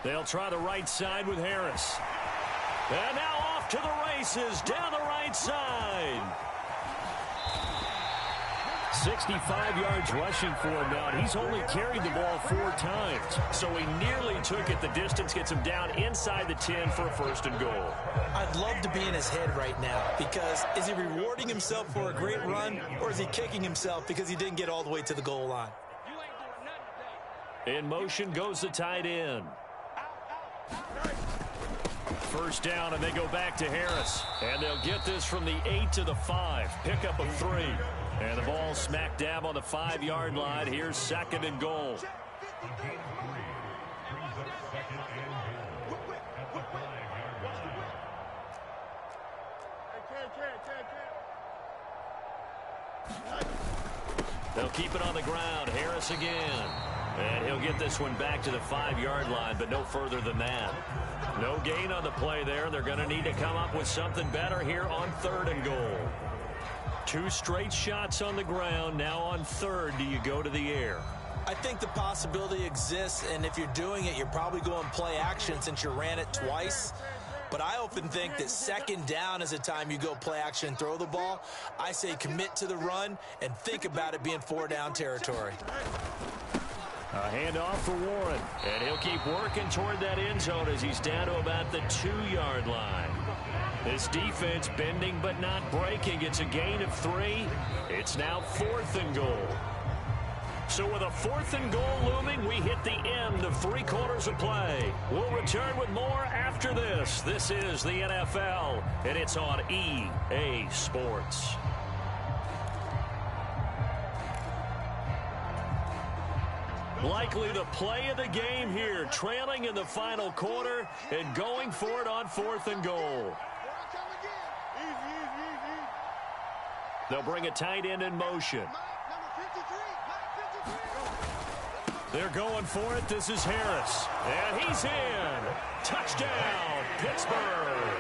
[SPEAKER 2] They'll try the right side with Harris. And now off to the races down the right side.
[SPEAKER 5] 65 yards rushing for him now, and he's only carried the ball 4 times.
[SPEAKER 2] So he nearly took it the distance, gets him down inside the 10 for a 1st and goal.
[SPEAKER 4] I'd love to be in his head right now, because is he rewarding himself for a great run, or is he kicking himself because he didn't get all the way to the goal line?
[SPEAKER 2] In motion goes the tight end. First down, and they go back to Harris. And they'll get this from the 8 to the 5. Pickup of 3. And the ball smack dab on the 5-yard line. Here's 2nd and goal. They'll keep it on the ground. Harris again. And he'll get this one back to the 5-yard line, but no further than that. No gain on the play there. They're going to need to come up with something better here on 3rd and goal. 2 straight shots on the ground. Now on 3rd, do you go to the air?
[SPEAKER 4] I think the possibility exists, and if you're doing it, you're probably going play action since you ran it twice. But I often think that 2nd down is the time you go play action and throw the ball. I say commit to the run and think about it being 4-down territory.
[SPEAKER 2] A handoff for Warren, and he'll keep working toward that end zone as he's down to about the 2-yard line. This defense bending but not breaking. It's a gain of 3. It's now 4th and goal. So with a 4th and goal looming, we hit the end of 3 quarters of play. We'll return with more after this. This is the NFL, and it's on EA Sports. Likely the play of the game here, trailing in the final quarter and going for it on 4th and goal. They'll bring a tight end in motion. They're going for it. This is Harris. And he's in. Touchdown, Pittsburgh.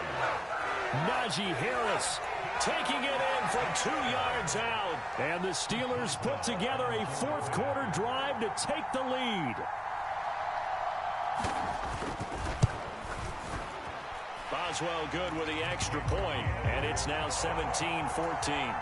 [SPEAKER 2] Najee Harris taking it in from 2 yards out. And the Steelers put together a 4th quarter drive to take the lead. Boswell good with the extra point, and it's now 17-14.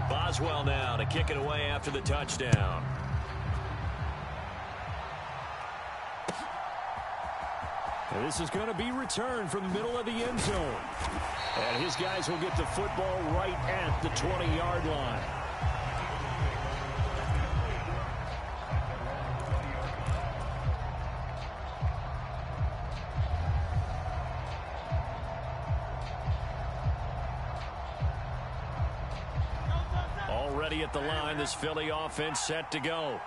[SPEAKER 2] Boswell now to kick it away after the touchdown. And this is going to be returned from the middle of the end zone. And his guys will get the football right at the 20-yard line. Already at the line, this Philly offense set to go.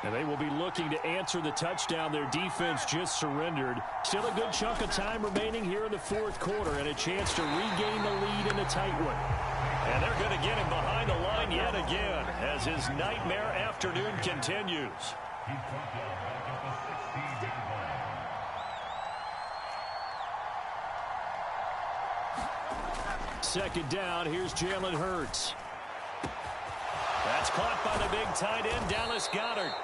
[SPEAKER 2] And they will be looking to answer the touchdown their defense just surrendered. Still a good chunk of time remaining here in the 4th quarter and a chance to regain the lead in a tight one. And they're going to get him behind the line yet again as his nightmare afternoon continues. Second down, here's Jalen Hurts. That's caught by the big tight end, Dallas Goedert.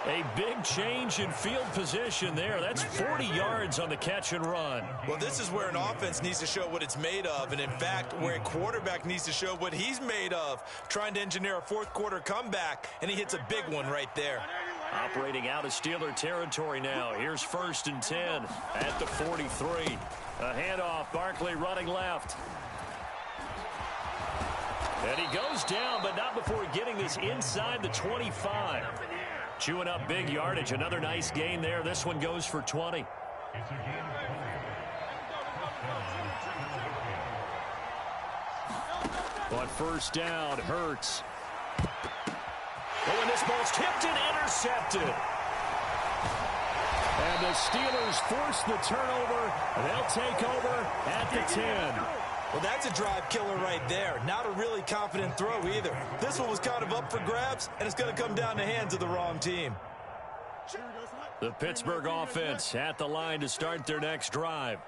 [SPEAKER 2] A big change in field position there. That's 40 yards on the catch and run.
[SPEAKER 3] Well, this is where an offense needs to show what it's made of, and in fact, where a quarterback needs to show what he's made of, trying to engineer a 4th quarter comeback, and he hits a big one right there.
[SPEAKER 2] Operating out of Steeler territory now. Here's 1st and 10 at the 43. A handoff, Barkley running left. And he goes down, but not before getting this inside the 25. Chewing up big yardage. Another nice gain there. This one goes for 20. But 1st down, Hurts. Oh, and this ball's tipped and intercepted. And the Steelers force the turnover. They'll take over at the 10.
[SPEAKER 4] Well, that's a drive killer right there. Not a really confident throw either. This one was kind of up for grabs, and it's going to come down the hands of the wrong team.
[SPEAKER 2] The Pittsburgh offense at the line to start their next drive.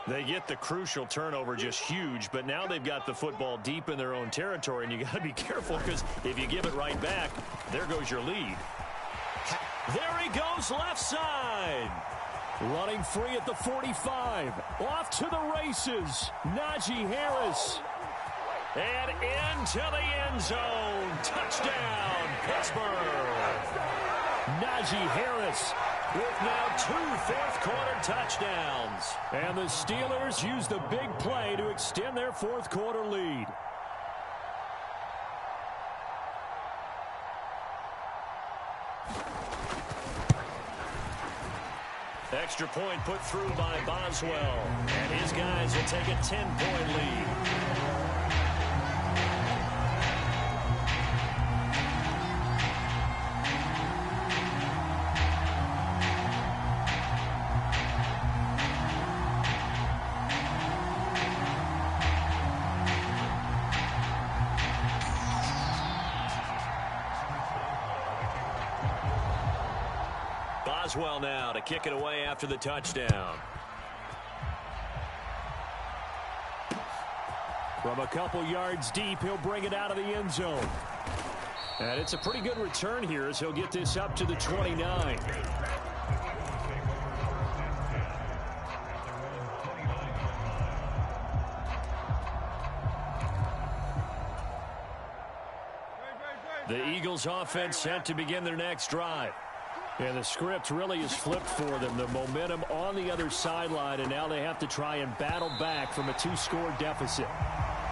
[SPEAKER 2] They get the crucial turnover, just huge, but now they've got the football deep in their own territory, and you got to be careful because if you give it right back, there goes your lead. There he goes left side. Running free at the 45. Off to the races. Najee Harris. And into the end zone. Touchdown, Pittsburgh. Najee Harris with now 2 4th quarter touchdowns. And the Steelers use the big play to extend their 4th quarter lead. Extra point put through by Boswell. And his guys will take a 10-point lead. Boswell now to kick it away after the touchdown.
[SPEAKER 5] From a couple yards deep, he'll bring it out of the end zone. And it's a pretty good return here as he'll get this up to the 29. The Eagles offense set to begin their next drive. And the script really is flipped for them. The momentum on the other sideline, and now they have to try and battle back from a 2-score deficit.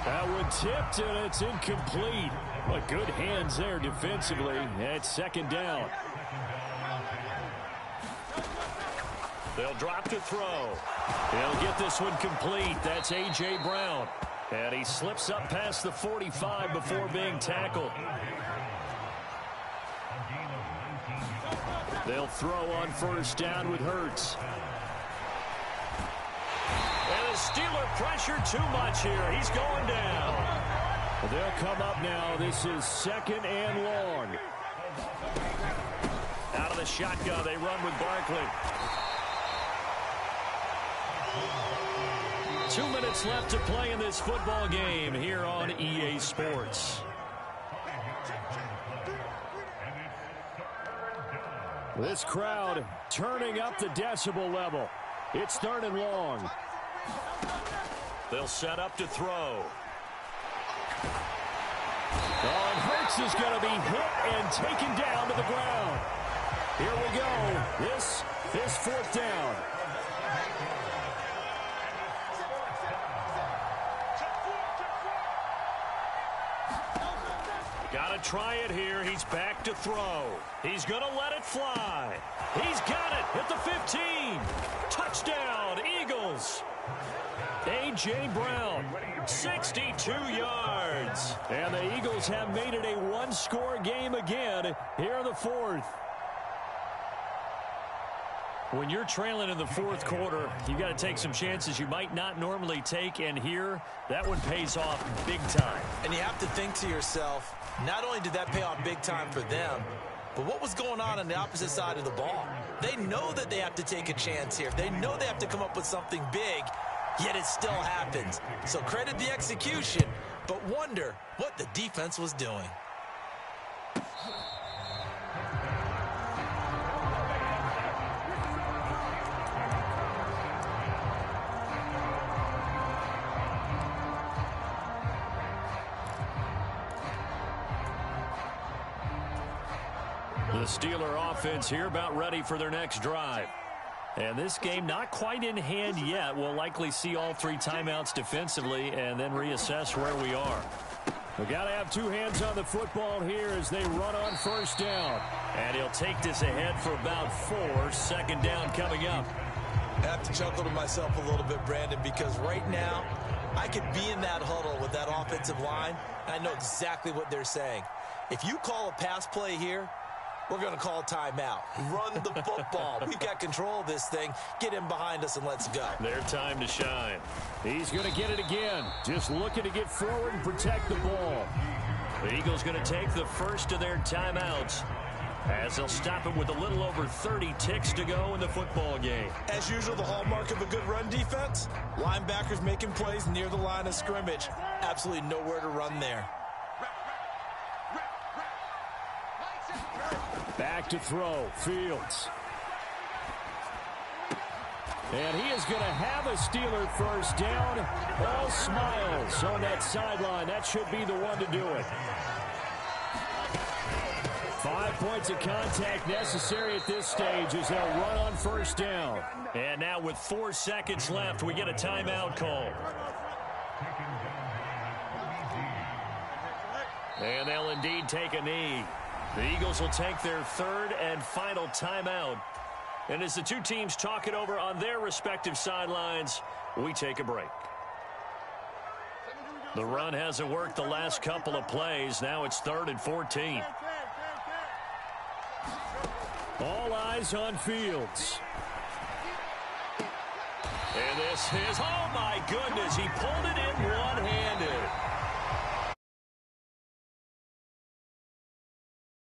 [SPEAKER 5] That one tipped, and it's incomplete. But good hands there defensively. It's second down.
[SPEAKER 2] They'll drop to throw. They'll get this one complete. That's A.J. Brown. And he slips up past the 45 before being tackled. They'll throw on first down with Hurts. And the Steeler pressure too much here. He's going down.
[SPEAKER 5] They'll come up now. This is second and long.
[SPEAKER 2] Out of the shotgun, they run with Barkley. 2 minutes left to play in this football game here on EA Sports.
[SPEAKER 5] This crowd turning up the decibel level. It's third and long.
[SPEAKER 2] They'll set up to throw.
[SPEAKER 5] Oh, and Hurts is going to be hit and taken down to the ground. Here we go. This is fourth down.
[SPEAKER 2] Got to try it here. He's back to throw. He's going to let it fly. He's got it at the 15. Touchdown, Eagles. A.J. Brown, 62 yards.
[SPEAKER 5] And the Eagles have made it a one-score game again here in the fourth.
[SPEAKER 2] When you're trailing in the fourth quarter, you've got to take some chances you might not normally take, and here, that one pays off big time.
[SPEAKER 4] And you have to think to yourself, not only did that pay off big time for them, but what was going on the opposite side of the ball? They know that they have to take a chance here. They know they have to come up with something big, yet it still happens. So credit the execution, but wonder what the defense was doing.
[SPEAKER 2] The Steeler offense here about ready for their next drive. And this game not quite in hand yet. We'll likely see all three timeouts defensively and then reassess where we are.
[SPEAKER 5] We got to have two hands on the football here as they run on first down.
[SPEAKER 2] And he'll take this ahead for about 4. Second down coming up.
[SPEAKER 4] I have to chuckle to myself a little bit, Brandon, because right now I could be in that huddle with that offensive line, and I know exactly what they're saying. If you call a pass play here, we're going to call a timeout. Run the football. We've got control of this thing. Get him behind us and let's go.
[SPEAKER 2] Their time to shine.
[SPEAKER 5] He's going to get it again. Just looking to get forward and protect the ball.
[SPEAKER 2] The Eagles going to take the first of their timeouts as they'll stop it with a little over 30 ticks to go in the football game.
[SPEAKER 4] As usual, the hallmark of a good run defense, linebackers making plays near the line of scrimmage. Absolutely nowhere to run there.
[SPEAKER 5] Back to throw, Fields. And he is going to have a Steeler first down. All smiles on that sideline. That should be the one to do it. 5 points of contact necessary at this stage as they'll run on first down.
[SPEAKER 2] And now with 4 seconds left, we get a timeout call. And they'll indeed take a knee. The Eagles will take their third and final timeout And as the two teams talk it over on their respective sidelines, we take a break. The run hasn't worked the last couple of plays. Now it's 3rd and 14.
[SPEAKER 5] All eyes on Fields.
[SPEAKER 2] And this is, oh my goodness, he pulled it in